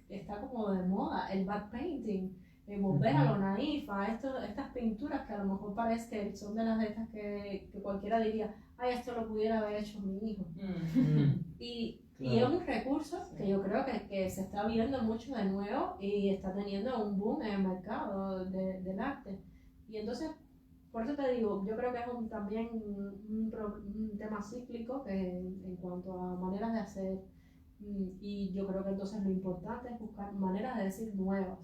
está como de moda el back painting, volver a lo naif, a estas pinturas que a lo mejor parece que son de las de estas que cualquiera diría, ay, esto lo pudiera haber hecho mi hijo. Y es un recurso que yo creo que se está viendo mucho de nuevo y está teniendo un boom en el mercado del arte. Y entonces, por eso te digo, yo creo que es también un tema cíclico que en cuanto a maneras de hacer, y yo creo que entonces lo importante es buscar maneras de decir nuevas.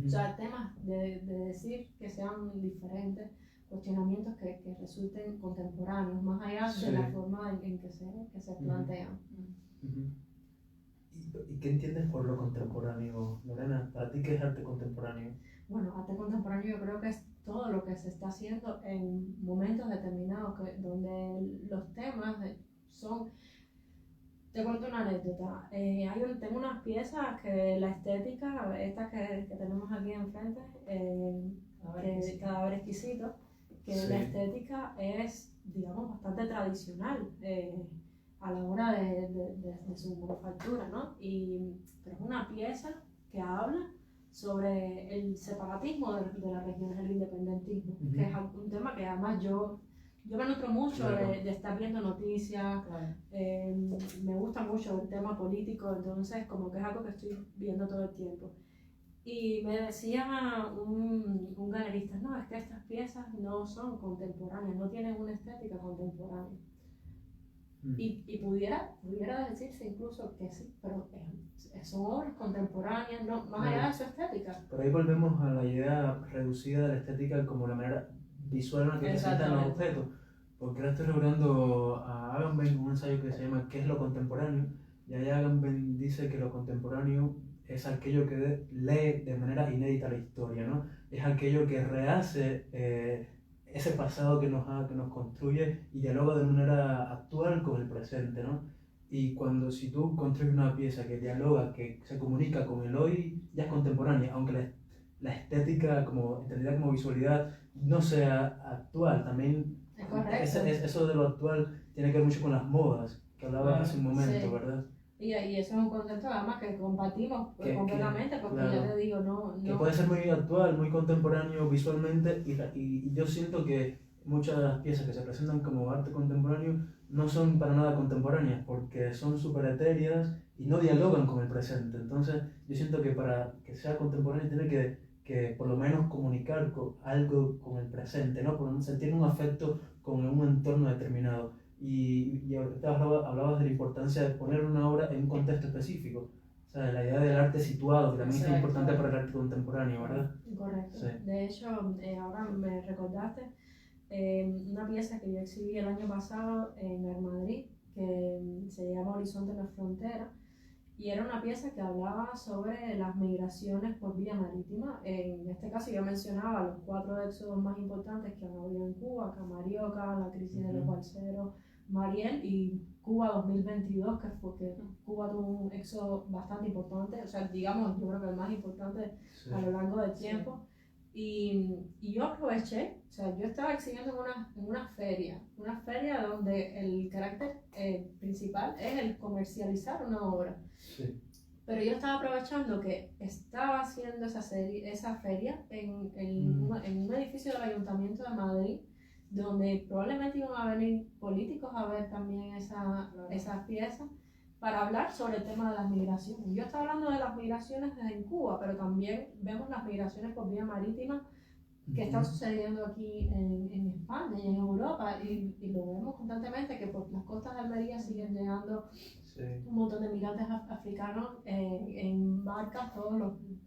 O sea, temas de decir que sean diferentes, cuestionamientos que resulten contemporáneos, más allá de la forma en que se plantean. ¿Y qué entiendes por lo contemporáneo, Lorena? ¿Para ti qué es arte contemporáneo? Bueno, arte contemporáneo yo creo que es todo lo que se está haciendo en momentos determinados, donde los temas son... Te cuento una anécdota. Tengo unas piezas que la estética, esta que tenemos aquí enfrente, Cadáver Exquisito, que la estética es, digamos, bastante tradicional a la hora de su manufactura, ¿no? Pero es una pieza que habla sobre el separatismo de las regiones, el independentismo, que es un tema que además yo me nutro mucho de estar viendo noticias, me gusta mucho el tema político, entonces como que es algo que estoy viendo todo el tiempo. Y me decía un galerista, no, es que estas piezas no son contemporáneas, no tienen una estética contemporánea. Y pudiera decirse incluso que sí, pero son obras contemporáneas, no, más allá de su estética. Por ahí volvemos a la idea reducida de la estética como la manera visual en la que presentan los objetos. Porque ahora estoy recordando a Agamben un ensayo que se llama ¿Qué es lo contemporáneo? Y ahí Agamben dice que lo contemporáneo es aquello que lee de manera inédita la historia, ¿no? Es aquello que rehace ese pasado que nos construye y dialoga de manera actual con el presente, ¿no? Y si tú construyes una pieza que dialoga, que se comunica con el hoy, ya es contemporánea, aunque la estética como entendida como visualidad no sea actual. También Es correcto. eso de lo actual tiene que ver mucho con las modas, que hablabas hace un momento, Sí. ¿verdad? Y eso es un concepto además que compartimos completamente, porque claro, ya te digo, no, que no. puede ser muy actual, muy contemporáneo visualmente, y yo siento que muchas piezas que se presentan como arte contemporáneo no son para nada contemporáneas, porque son súper etéreas y no dialogan con el presente. Entonces yo siento que para que sea contemporáneo tiene que por lo menos comunicar algo con el presente, ¿no? Por sentir un afecto con un entorno determinado. Y ahorita hablabas de la importancia de poner una obra en un contexto específico. O sea, la idea del arte situado, que también es muy importante para el arte contemporáneo, ¿verdad? Correcto. Sí. De hecho, ahora me recordaste una pieza que yo exhibí el año pasado en el Madrid, que se llama Horizonte en la Frontera, y era una pieza que hablaba sobre las migraciones por vía marítima. En este caso yo mencionaba los 4 éxodos más importantes que han habido en Cuba: Camarioca, la crisis de los balseros, Mariel y Cuba 2022, que fue que Cuba tuvo un éxodo bastante importante, o sea, digamos, yo creo que el más importante a lo largo del tiempo. Y yo aproveché, o sea, yo estaba exhibiendo en una feria donde el carácter principal es el comercializar una obra. Sí. Pero yo estaba aprovechando que estaba haciendo esa feria en un edificio del Ayuntamiento de Madrid, donde probablemente iban a venir políticos a ver también esas piezas, para hablar sobre el tema de las migraciones. Yo estaba hablando de las migraciones desde Cuba, pero también vemos las migraciones por vía marítima que están sucediendo aquí en España y en Europa, y lo vemos constantemente, que por las costas de Almería siguen llegando un montón de migrantes africanos en barcas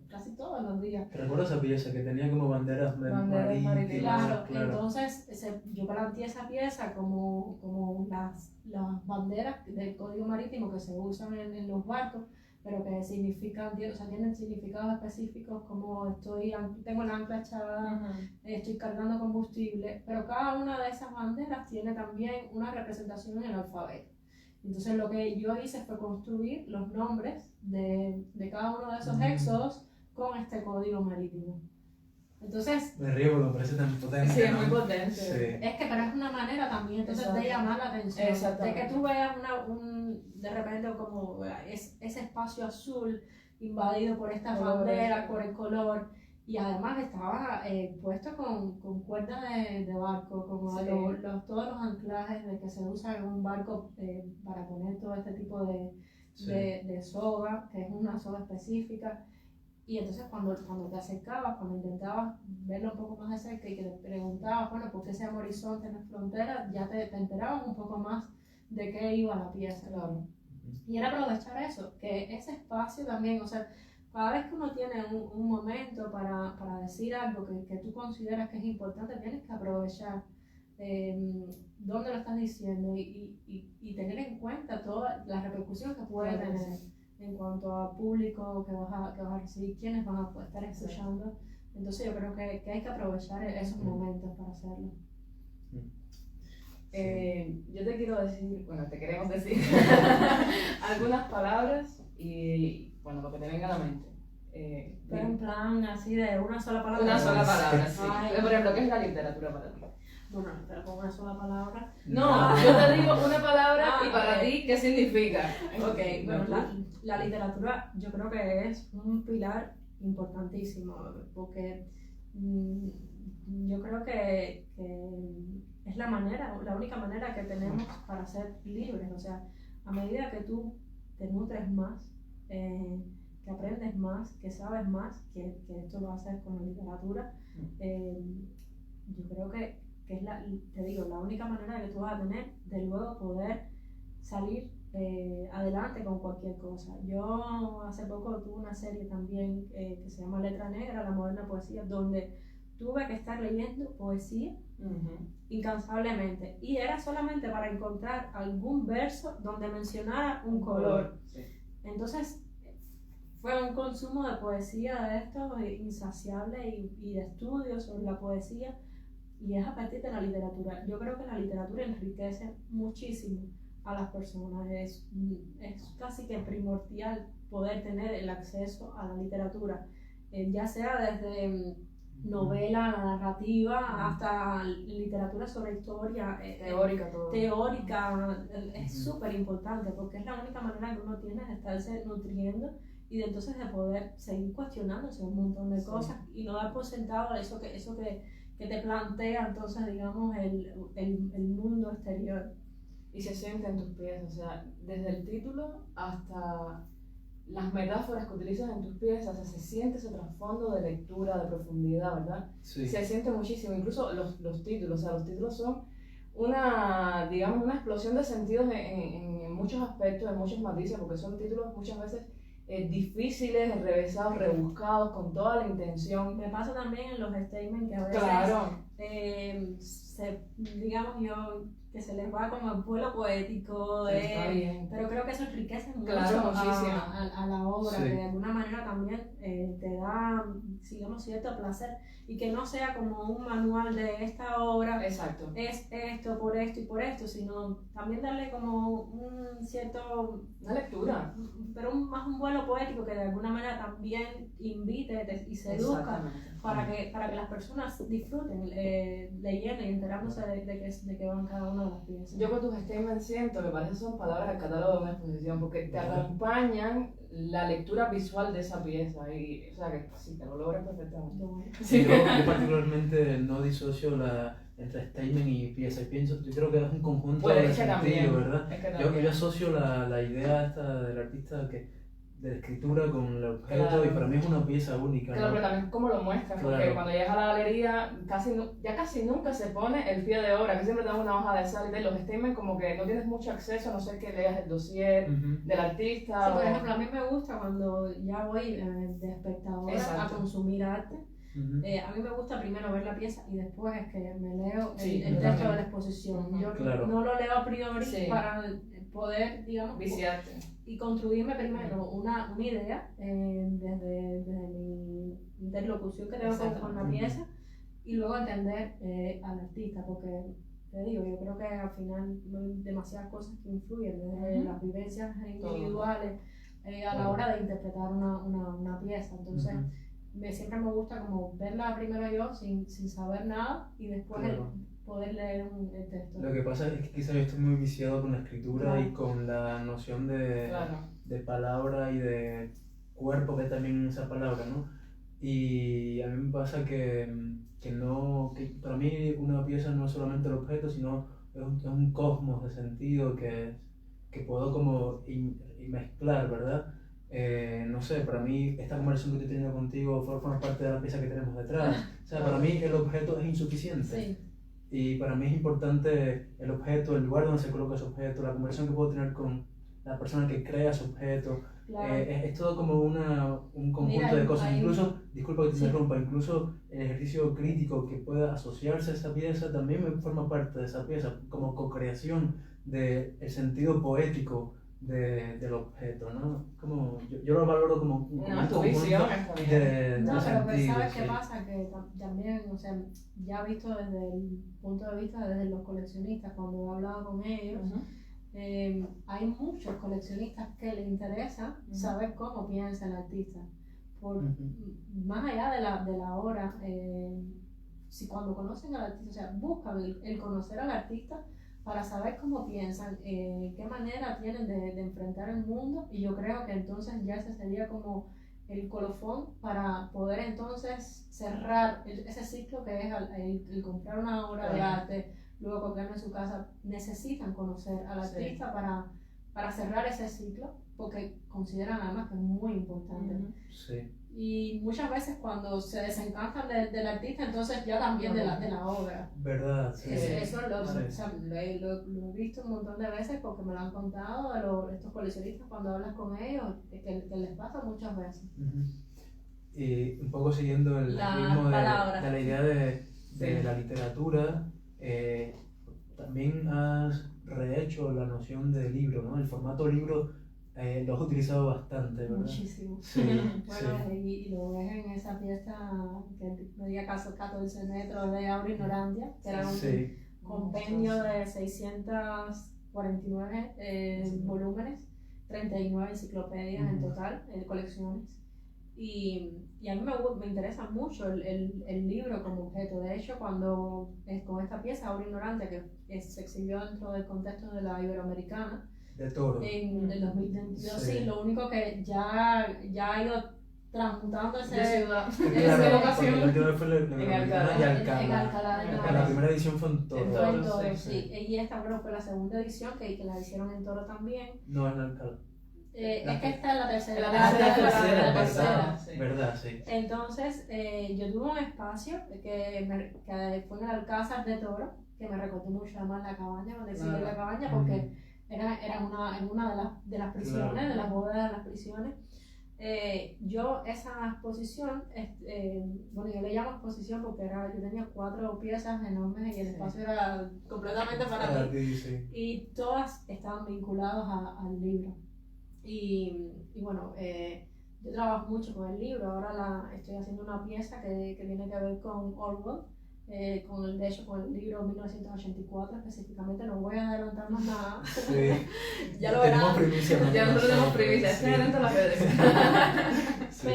casi todos los días. ¿Te recuerdas esa pieza que tenía como banderas marítimas? Claro, entonces yo planteé esa pieza como las banderas del código marítimo que se usan en los barcos, pero que significan, o sea, tienen significados específicos, como tengo el ancla echada, estoy cargando combustible, pero cada una de esas banderas tiene también una representación en el alfabeto. Entonces lo que yo hice fue construir los nombres de cada uno de esos éxodos con este código marítimo. Entonces, me río porque me parece tan potente. Sí, es muy potente. Sí. pero es una manera también entonces de llamar la atención, de que tú veas de repente como ese espacio azul invadido por esta bandera, por el color, y además estaba puesto con cuerdas de barco, como todos los anclajes de que se usa en un barco para poner todo este tipo de soga, que es una soga específica. Y entonces cuando te acercabas, cuando intentabas verlo un poco más de cerca y que te preguntabas, bueno, ¿por qué se llama Horizonte en la Frontera?, ya te enterabas un poco más de qué iba la pieza. Claro. Y era aprovechar eso, que ese espacio también, o sea, cada vez que uno tiene un momento para decir algo que tú consideras que es importante, tienes que aprovechar dónde lo estás diciendo y tener en cuenta toda la repercusión que puede tener en cuanto a público que vas a recibir, quiénes van a estar escuchando. Entonces yo creo que hay que aprovechar esos momentos para hacerlo. Yo te quiero decir, te queremos decir algunas palabras y bueno, lo que te venga a la mente. Pero en plan así de una sola palabra. Una sola palabra, sí. Ay. Por ejemplo, ¿qué es la literatura para ti? Bueno, pero con una sola palabra. No, yo te digo una palabra y para ok. ti, ¿qué significa? Ok, bueno, la literatura yo creo que es un pilar importantísimo, porque yo creo que es la única manera que tenemos para ser libres. O sea, a medida que tú te nutres más, que aprendes más, que sabes más, que esto lo haces con la literatura, yo creo que es la única manera que tú vas a tener de luego poder salir adelante con cualquier cosa. Yo hace poco tuve una serie también que se llama Letra Negra, la moderna poesía, donde tuve que estar leyendo poesía incansablemente, y era solamente para encontrar algún verso donde mencionara un color. Entonces fue un consumo de poesía de esto insaciable y de estudios sobre la poesía, y es a partir de la literatura. Yo creo que la literatura enriquece muchísimo a las personas, es casi que primordial poder tener el acceso a la literatura ya sea desde novela narrativa hasta literatura sobre historia Teórica, todo. teórica, es súper importante porque es la única manera que uno tiene de estarse nutriendo y de entonces de poder seguir cuestionándose un montón de cosas y no dar por sentado eso que te plantea entonces, digamos, el mundo exterior. Y se siente en tus pies, o sea, desde el título hasta las metáforas que utilizas en tus piezas, se siente ese trasfondo de lectura, de profundidad, ¿verdad? Sí. Se siente muchísimo, incluso los títulos, o sea, los títulos son una, digamos, una explosión de sentidos en muchos aspectos, en muchos matices, porque son títulos muchas veces difíciles, enrevesados, rebuscados, con toda la intención. Me pasa también en los statements que a veces, Claro. digamos yo, que se les va como el vuelo poético, Está bien. pero creo que eso enriquece mucho Claro, muchísimo. a la obra, Sí. que de alguna manera también te da, digamos, cierto placer y que no sea como un manual de esta obra Exacto. es esto, por esto y por esto, sino también darle como un cierto, Una lectura. pero más un vuelo poético que de alguna manera también invite y seduzca Exactamente. para que las personas disfruten leyendo y enterándose de que van cada una de las piezas. Yo con tus statements siento que parece son palabras del catálogo de una exposición, porque te acompañan la lectura visual de esa pieza, y, o sea que sí, te lo logras perfectamente. Yo particularmente no disocio entre statement y pieza. Yo creo que es un conjunto Pues de es que también, sentido, ¿verdad? es que Yo también. asocio la idea esta del artista de la escritura con el objeto, Claro. y para mí es una pieza única, Claro, ¿no? pero también cómo lo muestran, porque Claro. cuando llegas a la galería ya casi nunca se pone el pie de obra, que siempre te dan una hoja de sal y tal. Los statements como que no tienes mucho acceso, a no ser que leas el dossier Ujú. del artista. Sí, por o- ejemplo, a mí me gusta cuando ya voy de espectadora Exacto. a consumir arte. Ujú. A mí me gusta primero ver la pieza y después es que me leo Sí, el yo texto también. de la exposición. Ujú. Yo Claro. no lo leo a priori Sí. para poder, digamos, Viciarte. y construirme primero una idea desde mi interlocución que tengo con la Ujú. pieza y luego entender al artista, porque te digo, yo creo que al final hay demasiadas cosas que influyen, desde Ujú. las vivencias individuales a la Claro. hora de interpretar una pieza. Entonces, Ujú. siempre me gusta como verla primero yo sin saber nada y después Claro. poder leer el texto. Lo que pasa es que quizás yo estoy muy viciado con la escritura Claro. y con la noción Claro. de palabra y de cuerpo, que también esa palabra, ¿no? Y a mí me pasa que para mí una pieza no es solamente el objeto, sino es un cosmos de sentido que puedo como y mezclar, ¿verdad? No sé, para mí esta conversación que estoy teniendo contigo forma parte de la pieza que tenemos detrás. O sea, para mí el objeto es insuficiente. Sí, Y para mí es importante el objeto, el lugar donde se coloca ese objeto, la conversación que puedo tener con la persona que crea ese objeto. claro. Es todo como un conjunto Mira, de cosas. hay- Incluso, disculpa que te Sí. interrumpa, incluso el ejercicio crítico que pueda asociarse a esa pieza también me forma parte de esa pieza, como co-creación del sentido poético del objeto, ¿no? Como, yo lo valoro como un No, tu conjunto visión está bien. de No, pero pues, sentidos. ¿sabes qué Sí. pasa? Que también, o sea, ya visto desde el punto de vista de los coleccionistas, cuando he hablado con ellos, Ujú. hay muchos coleccionistas que les interesa Ujú. saber cómo piensa el artista. Ujú. Más allá de la obra, si cuando conocen al artista, o sea, buscan el conocer al artista para saber cómo piensan, qué manera tienen de enfrentar el mundo, y yo creo que entonces ya ese sería como el colofón para poder entonces cerrar ese ciclo que es el comprar una obra de Claro. arte, luego colgarla en su casa. Necesitan conocer al Sí. artista para cerrar ese ciclo, porque consideran además que es muy importante. Ujú. Sí. Y muchas veces cuando se desencantan del artista, entonces ya también de la obra. ¿Verdad? Sí. Eso Sí. o sea, lo he visto un montón de veces porque me lo han contado estos coleccionistas cuando hablas con ellos, que les pasa muchas veces. Ujú. Y un poco siguiendo el Las ritmo de palabras. la idea de Sí. la literatura, también has rehecho la noción de libro, ¿no? El formato libro lo has utilizado bastante, ¿verdad? Muchísimo. Sí, Bueno, y lo ves en esa pieza que medía 14 metros de Aura Ignorantia, que era un Sí. compendio de 649 volúmenes, 39 enciclopedias en Ujú. total, colecciones. Y a mí me interesa mucho el libro como objeto. De hecho, cuando con esta pieza, Aura Ignorante, que se exhibió dentro del contexto de la Iberoamericana, De Toro. en el 2022, Sí. sí, lo único que ya ha ido transmutando ese... De ciudad. Claro, vocación. porque la última vez fue la En Iberoamericana y Alcalá. En Alcalá. Alcalá de En La Henares. primera edición fue en Toro. En Fue en Toro, Toro, sí. sí. Y esta, bueno, fue la segunda edición que la hicieron en Toro también. No, en Alcalá. Es que esta es la tercera. La tercera, la verdad, sí. verdad, sí. Entonces, yo tuve un espacio que fue en el Alcázar de Toro, que me recordó mucho además la cabaña, cuando exhibí la cabaña, porque era en una de las prisiones, Claro. de las bóvedas de las prisiones. Yo esa exposición, bueno, yo le llamo exposición porque yo tenía 4 piezas enormes y el Sí. espacio era completamente para Para mí. ti, sí. Y todas estaban vinculadas al libro. Y bueno, yo trabajo mucho con el libro. Ahora estoy haciendo una pieza que tiene que ver con Orwell, de hecho con el libro 1984 específicamente. No voy a adelantar más nada. Sí. Ya lo Tenemos verán. primicia. ¿no? Ya nosotros tenemos primicia, Sí. estén atentos a las redes. Sí.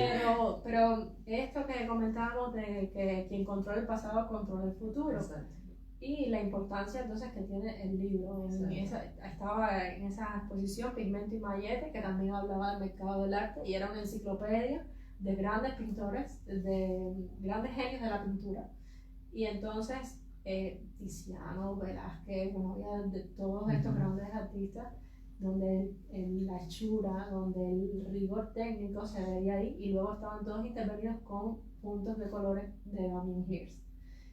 Pero esto que comentábamos de que quien controla el pasado controla el futuro. Exacto. Y la importancia entonces que tiene el libro. Estaba en esa exposición Pigmento y Mayete, que también hablaba del mercado del arte y era una enciclopedia de grandes pintores, de grandes genios de la pintura. Y entonces Tiziano, Velázquez, bueno, había de todos estos grandes artistas, donde la hechura, donde el rigor técnico se veía ahí, y luego estaban todos intervenidos con puntos de colores de Damien Hirst.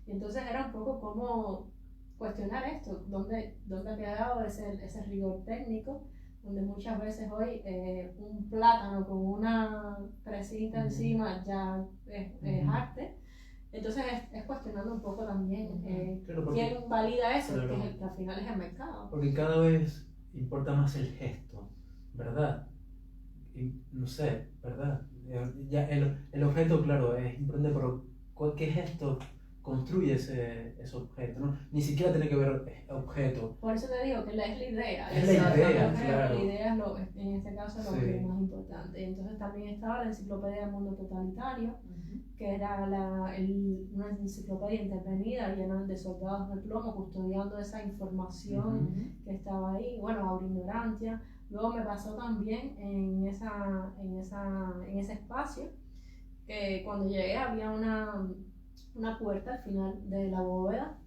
Y entonces era un poco como cuestionar esto, dónde ha quedado ese rigor técnico, donde muchas veces hoy un plátano con una fresita encima ya es arte. Entonces es cuestionando un poco también Claro, porque- quién valida eso, claro. que al final es el mercado. Porque cada vez importa más el gesto, ¿verdad? Y, no sé, ¿verdad? Ya el objeto, claro, es importante, pero ¿qué gesto construye ese objeto? ¿No? Ni siquiera tiene que ver objeto. Por eso te digo que es la idea. Es la Exacto. idea, Yo creo que claro. la idea es en este caso lo Sí. más importante. Entonces también estaba la enciclopedia del mundo totalitario, que era una enciclopedia intervenida llena de soldados de plomo custodiando esa información que estaba ahí. Bueno, Aura Ignorantia. Luego me pasó también en ese espacio que cuando llegué había una puerta al final de la bóveda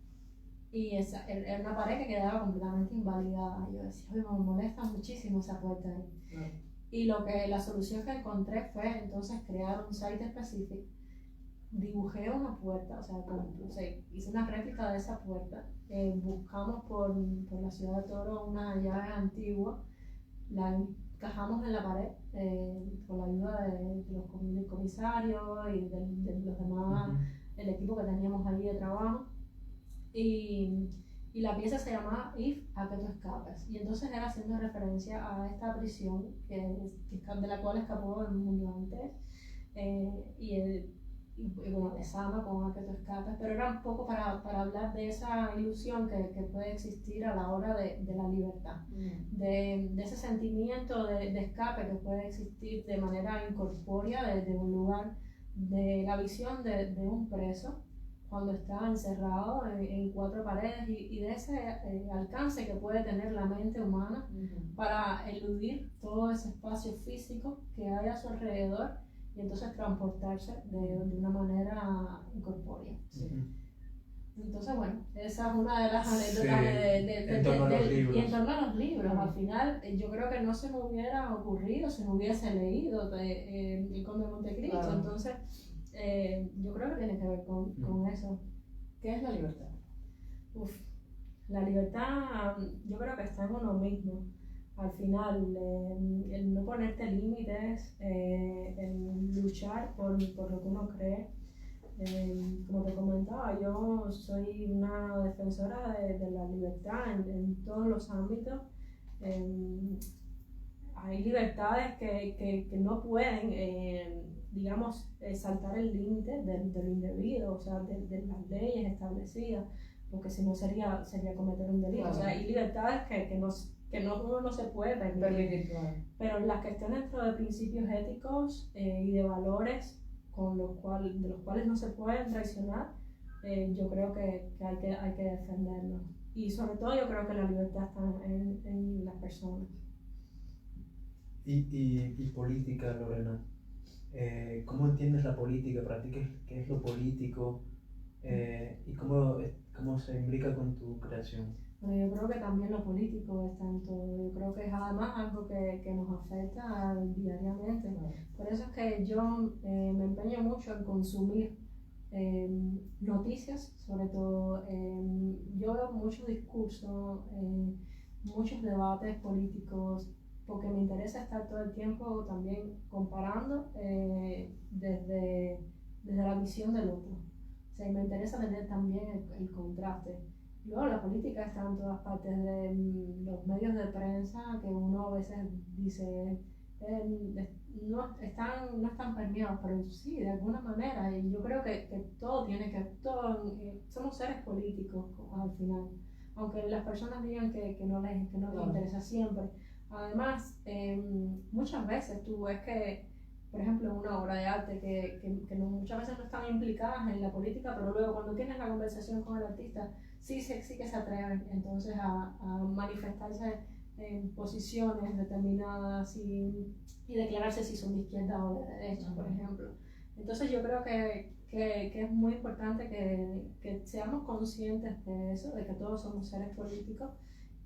y era una pared que quedaba completamente invalidada. Yo decía, oye, me molesta muchísimo esa puerta ahí. Y la solución que encontré fue entonces crear un site específico. Dibujé una puerta, o sea, hice una réplica de esa puerta. Buscamos por la ciudad de Toro una llave antigua, la encajamos en la pared con la ayuda de los comisarios y de los demás, el equipo que teníamos allí de trabajo. Y la pieza se llamaba If, a que tú escapes. Y entonces era haciendo referencia a esta prisión de la cual escapó el mundo antes. Y bueno, de Sama con A que tú escapes, pero era un poco para hablar de esa ilusión que puede existir a la hora de la libertad, de ese sentimiento de escape que puede existir de manera incorpórea desde un lugar, de la visión de un preso cuando está encerrado en 4 paredes y de ese alcance que puede tener la mente humana para eludir todo ese espacio físico que hay a su alrededor y entonces transportarse de una manera incorpórea. Entonces, bueno, esa es una de las anécdotas en torno a los libros. Y en torno a los libros. Al final, yo creo que no se me hubiera ocurrido si no hubiese leído El Conde de Montecristo. Claro. Entonces, yo creo que tiene que ver con eso. ¿Qué es la libertad? La libertad, yo creo que está en uno mismo. Al final, el no ponerte límites, el luchar por lo que uno cree. Como te comentaba, yo soy una defensora de la libertad en todos los ámbitos. Hay libertades que no pueden, digamos, saltar el límite de lo indebido, o sea, de las leyes establecidas, porque si no sería cometer un delito. Claro. O sea, hay libertades que no, uno no se puede permitir. Permitir, claro. Pero las cuestiones dentro de principios éticos y de valores de los cuales no se pueden traicionar, yo creo que hay que defenderlos. Y sobre todo yo creo que la libertad está en las personas. Y política, Lorena. ¿Cómo entiendes la política? ¿Para ti qué es lo político? ¿Y cómo se imbrica con tu creación? Bueno, yo creo que también lo político está en todo. Yo creo que es además algo que nos afecta diariamente. Por eso es que yo me empeño mucho en consumir noticias, sobre todo. Yo veo mucho discurso, muchos debates políticos, porque me interesa estar todo el tiempo también comparando desde la visión del otro. O sea, y me interesa tener también el contraste. Luego la política está en todas partes de los medios de prensa, que uno a veces dice no están permeados, pero sí, de alguna manera. Y yo creo que todo somos seres políticos al final, aunque las personas digan que no les interesa siempre. Además, muchas veces tú ves que, por ejemplo, una obra de arte que muchas veces no están implicadas en la política, pero luego cuando tienes la conversación con el artista, sí que se atreven entonces a manifestarse en posiciones determinadas y declararse si son de izquierda o de derecha, por ejemplo. Entonces yo creo que es muy importante que seamos conscientes de eso, de que todos somos seres políticos.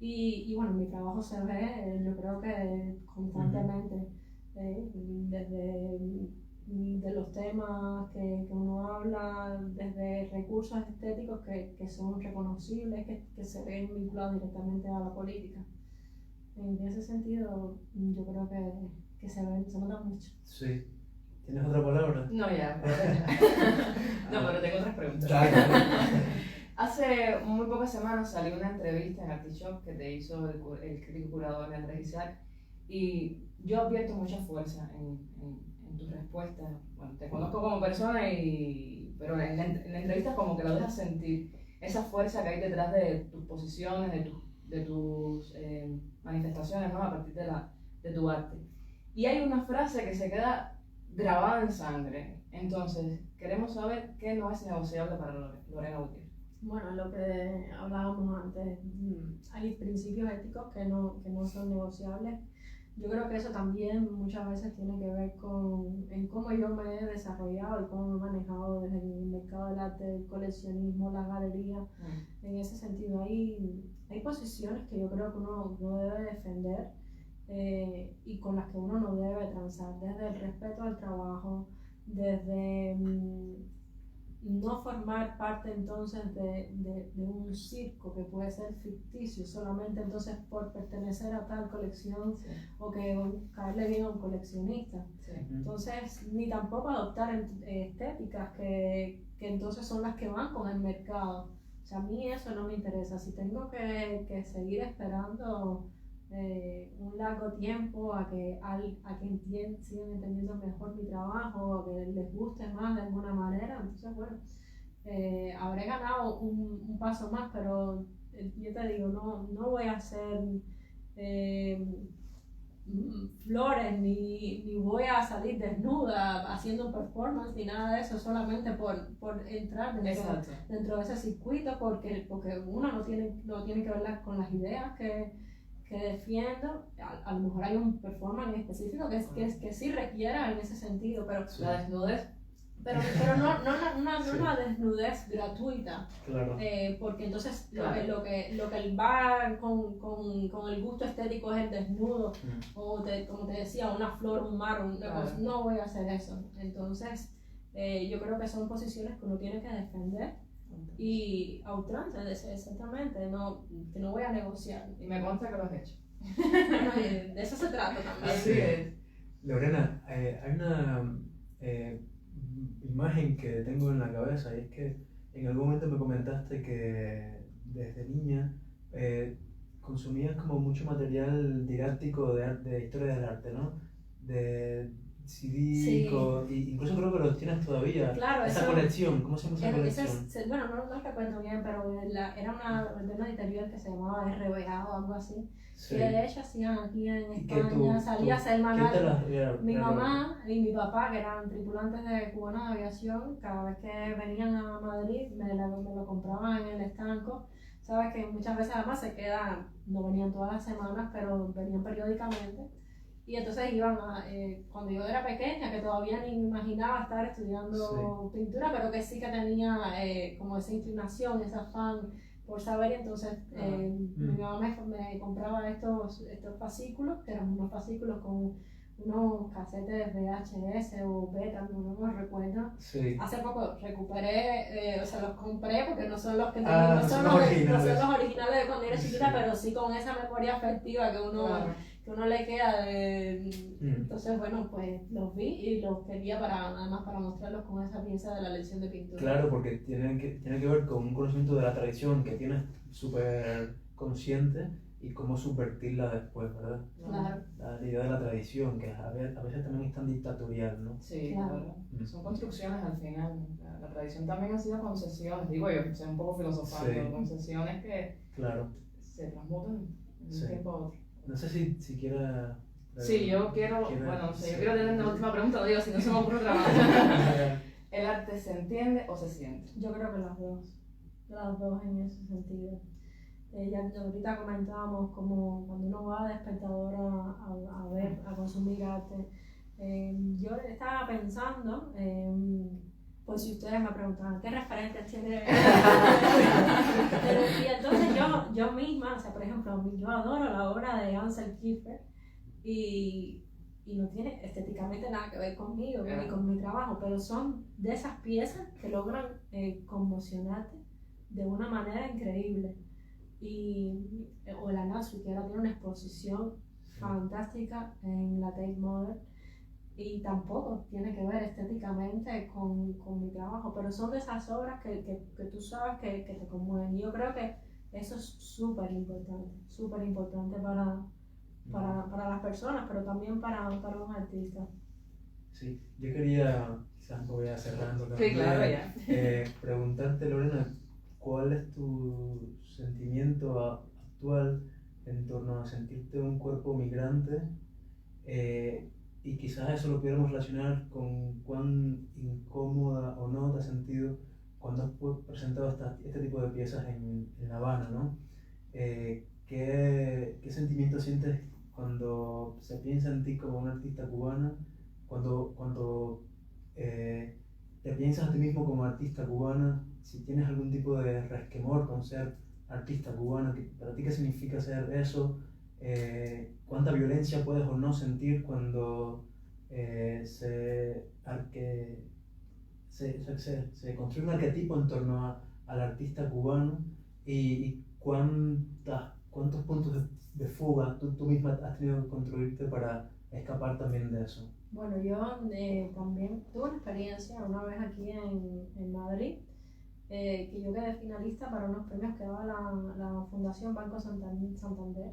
Y bueno, mi trabajo se ve, yo creo que constantemente, desde de los temas que uno habla, desde recursos estéticos que son reconocibles, que se ven vinculados directamente a la política. En ese sentido, yo creo que se nota mucho. Sí. ¿Tienes otra palabra? No, ya. No, pero tengo otras preguntas. Hace muy pocas semanas salió una entrevista en Artishock que te hizo el crítico curador Andrés Isaac, y yo advierto mucha fuerza en tus respuestas. Bueno, te conozco como persona, pero en la entrevista como que lo dejas sentir, esa fuerza que hay detrás de tus posiciones, de tus manifestaciones, ¿no? A partir de tu arte. Y hay una frase que se queda grabada en sangre. Entonces, queremos saber qué no es negociable para Lorena Gutiérrez. Bueno, lo que hablábamos antes, hay principios éticos que no son negociables. Yo creo que eso también muchas veces tiene que ver en cómo yo me he desarrollado y cómo me he manejado desde el mercado del arte, el coleccionismo, las galerías. En ese sentido, hay posiciones que yo creo que uno debe defender y con las que uno no debe transar, desde el respeto al trabajo, desde no formar parte entonces de un circo que puede ser ficticio solamente entonces por pertenecer a tal colección, sí, o caerle bien a un coleccionista. Sí. Entonces, ni tampoco adoptar estéticas que entonces son las que van con el mercado. O sea, a mí eso no me interesa. Si tengo que seguir esperando un largo tiempo a que sigan entendiendo mejor mi trabajo, a que les guste más de alguna manera, entonces bueno, habré ganado un paso más, pero yo te digo, no voy a hacer flores ni voy a salir desnuda haciendo un performance ni nada de eso solamente por entrar dentro de ese circuito, porque uno no tiene que ver con las ideas que defiendo. A lo mejor hay un performance específico que sí requiera en ese sentido, pero sí, la desnudez, pero no una desnudez gratuita, claro. Porque entonces claro, lo que va con el gusto estético es el desnudo, o como te decía, una flor, un mar, cosa. No voy a hacer eso. Entonces yo creo que son posiciones que uno tiene que defender y a ultranza, exactamente, que no voy a negociar. Y me consta que lo has hecho. Bueno, de eso se trata también. Así es. Lorena, hay una imagen que tengo en la cabeza, y es que en algún momento me comentaste que desde niña consumías como mucho material didáctico de historia del arte, ¿no? De CD, incluso creo que los tienes todavía. Claro, esa eso, colección, ¿cómo se llama esa colección? Bueno, no recuerdo bien, pero era de una editorial que se llamaba RBA o algo así. Sí. Que de hecho hacían aquí en ¿Y que España, salía semanal. ¿Quién te las regaló? Mi mamá y mi papá, que eran tripulantes de Cubana de Aviación, cada vez que venían a Madrid me lo compraban en el estanco. Sabes que muchas veces además se quedan, no venían todas las semanas, pero venían periódicamente. Y entonces iban cuando yo era pequeña, que todavía ni me imaginaba estar estudiando pintura, pero que sí que tenía como esa inclinación, ese afán por saber, y entonces mi mamá me compraba estos fascículos, que eran unos fascículos con unos casetes VHS o beta, no me recuerdo. Sí. Hace poco recuperé, o sea, los compré porque no son los que Ah, no son los originales de cuando era chiquita, pero sí con esa memoria afectiva que uno le queda de... Entonces, bueno, pues los vi y los quería además para mostrarlos con esa pieza de la lección de pintura. Claro, porque tiene que ver con un conocimiento de la tradición que tienes súper consciente y cómo subvertirla después, ¿verdad? Claro. La idea de la tradición, que a veces también es tan dictatorial, ¿no? Sí, claro. Son construcciones al final. La tradición también ha sido concesiones, digo yo, o sea, un poco filosofando, concesiones que se transmutan de un tiempo a otro. No sé si quiera... Sí, yo quiero tener una última pregunta, lo digo, si no se me ocurre otra más. ¿El arte se entiende o se siente? Yo creo que las dos en ese sentido. Ya ahorita comentábamos como cuando uno va de espectador a ver, a consumir arte. Yo estaba pensando, pues si ustedes me preguntaban qué referentes tiene. Y entonces yo misma, o sea, por ejemplo, yo adoro la obra de Ansel Kiefer y no tiene estéticamente nada que ver conmigo ni con mi trabajo, pero son de esas piezas que logran conmocionarte de una manera increíble. O la Nasri, que ahora tiene una exposición fantástica en la Tate Modern, y tampoco tiene que ver estéticamente con mi trabajo, pero son de esas obras que tú sabes que te conmueven. Yo creo que eso es súper importante para las personas, pero también para un artista. Sí, yo quería, quizás voy a cerrando también, sí, claro, ya. Preguntarte, Lorena, ¿cuál es tu sentimiento actual en torno a sentirte un cuerpo migrante? Y quizás eso lo pudiéramos relacionar con cuán incómoda o no te has sentido cuando has presentado este tipo de piezas en La Habana, ¿no? ¿Qué sentimiento sientes cuando se piensa en ti como una artista cubana? Cuando te piensas a ti mismo como artista cubana, si tienes algún tipo de resquemor con ser artista cubana, ¿para ti qué significa ser eso? ¿Cuánta violencia puedes o no sentir cuando se construye un arquetipo en torno al artista cubano y cuántos puntos de fuga tú misma has tenido que construirte para escapar también de eso? Bueno, yo también tuve una experiencia una vez aquí en Madrid, que yo quedé finalista para unos premios que daba la Fundación Banco Santander.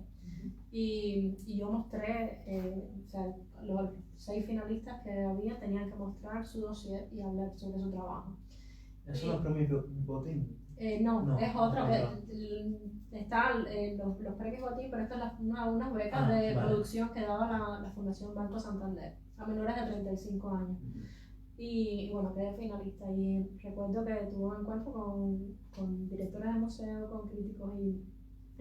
Y yo mostré, o sea, los 6 finalistas que había tenían que mostrar su dossier y hablar sobre su trabajo. ¿Eso son los premios Botín? No, es otro. Están los premios Botín, pero esto es unas becas de producción que daba la Fundación Banco Santander a menores de 35 años. Y bueno, quedé finalista y recuerdo que tuve un encuentro con directores de museo, con críticos y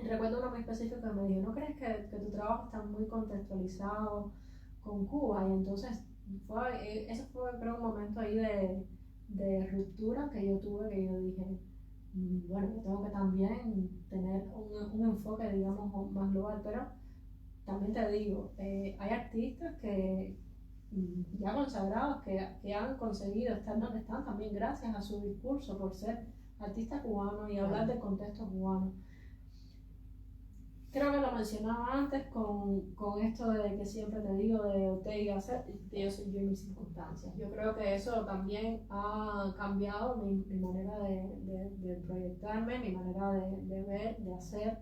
recuerdo uno muy específico que me dijo, ¿no crees que tu trabajo está muy contextualizado con Cuba? Y entonces eso fue creo un momento ahí de ruptura que yo tuve, que yo dije, bueno, yo tengo que también tener un enfoque, digamos, más global, pero también te digo, hay artistas que ya consagrados que han conseguido estar donde están también gracias a su discurso por ser artista cubano y hablar del contexto cubano. Creo que lo mencionaba antes con esto de que siempre te digo de Ortega y yo soy yo y mis circunstancias. Yo creo que eso también ha cambiado mi manera de proyectarme, mi manera de ver, de hacer.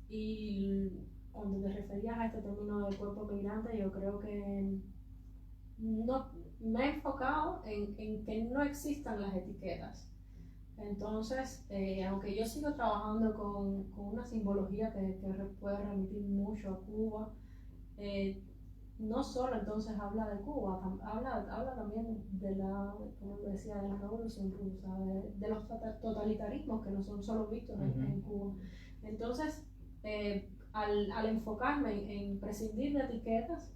Y cuando te referías a este término del cuerpo migrante, yo creo que no, me he enfocado en que no existan las etiquetas. Entonces, aunque yo sigo trabajando con una simbología que puede remitir mucho a Cuba, no solo entonces habla de Cuba, habla también de como decía, de la revolución rusa, de los totalitarismos que no son solo vistos en Cuba. Entonces, al enfocarme en prescindir de etiquetas,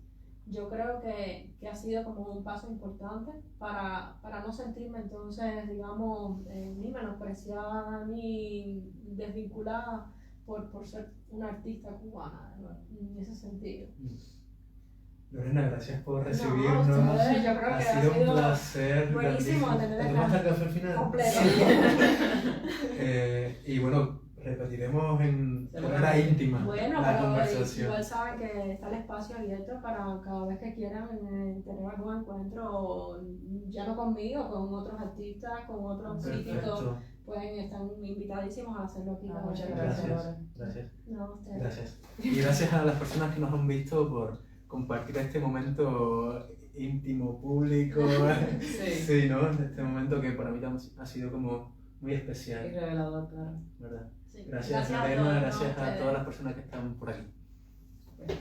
yo creo que ha sido como un paso importante para no sentirme entonces, digamos, ni menospreciada ni desvinculada por ser una artista cubana, en ese sentido. Lorena, gracias por No, recibirnos. ustedes, yo creo que ha sido un placer. buenísimo grandísimo. tener ¿Te tomaste el café al final? completo. Y bueno, repetiremos de manera íntima Bueno, la pero conversación. igual saben que está el espacio abierto para cada vez que quieran tener algún encuentro, ya no conmigo, con otros artistas, con otros críticos, Perfecto. pueden estar invitadísimos a hacerlo aquí. con Muchas ustedes. gracias, Gracias. Lore. Gracias. No, ustedes. Gracias. Y gracias a las personas que nos han visto por compartir este momento íntimo, público. Sí. Sí, ¿no? Este momento que para mí ha sido como muy Y especial, revelador, claro. ¿verdad? Sí. Gracias, a Lorena, todos, gracias a ustedes. todas las personas que están por aquí. Bueno.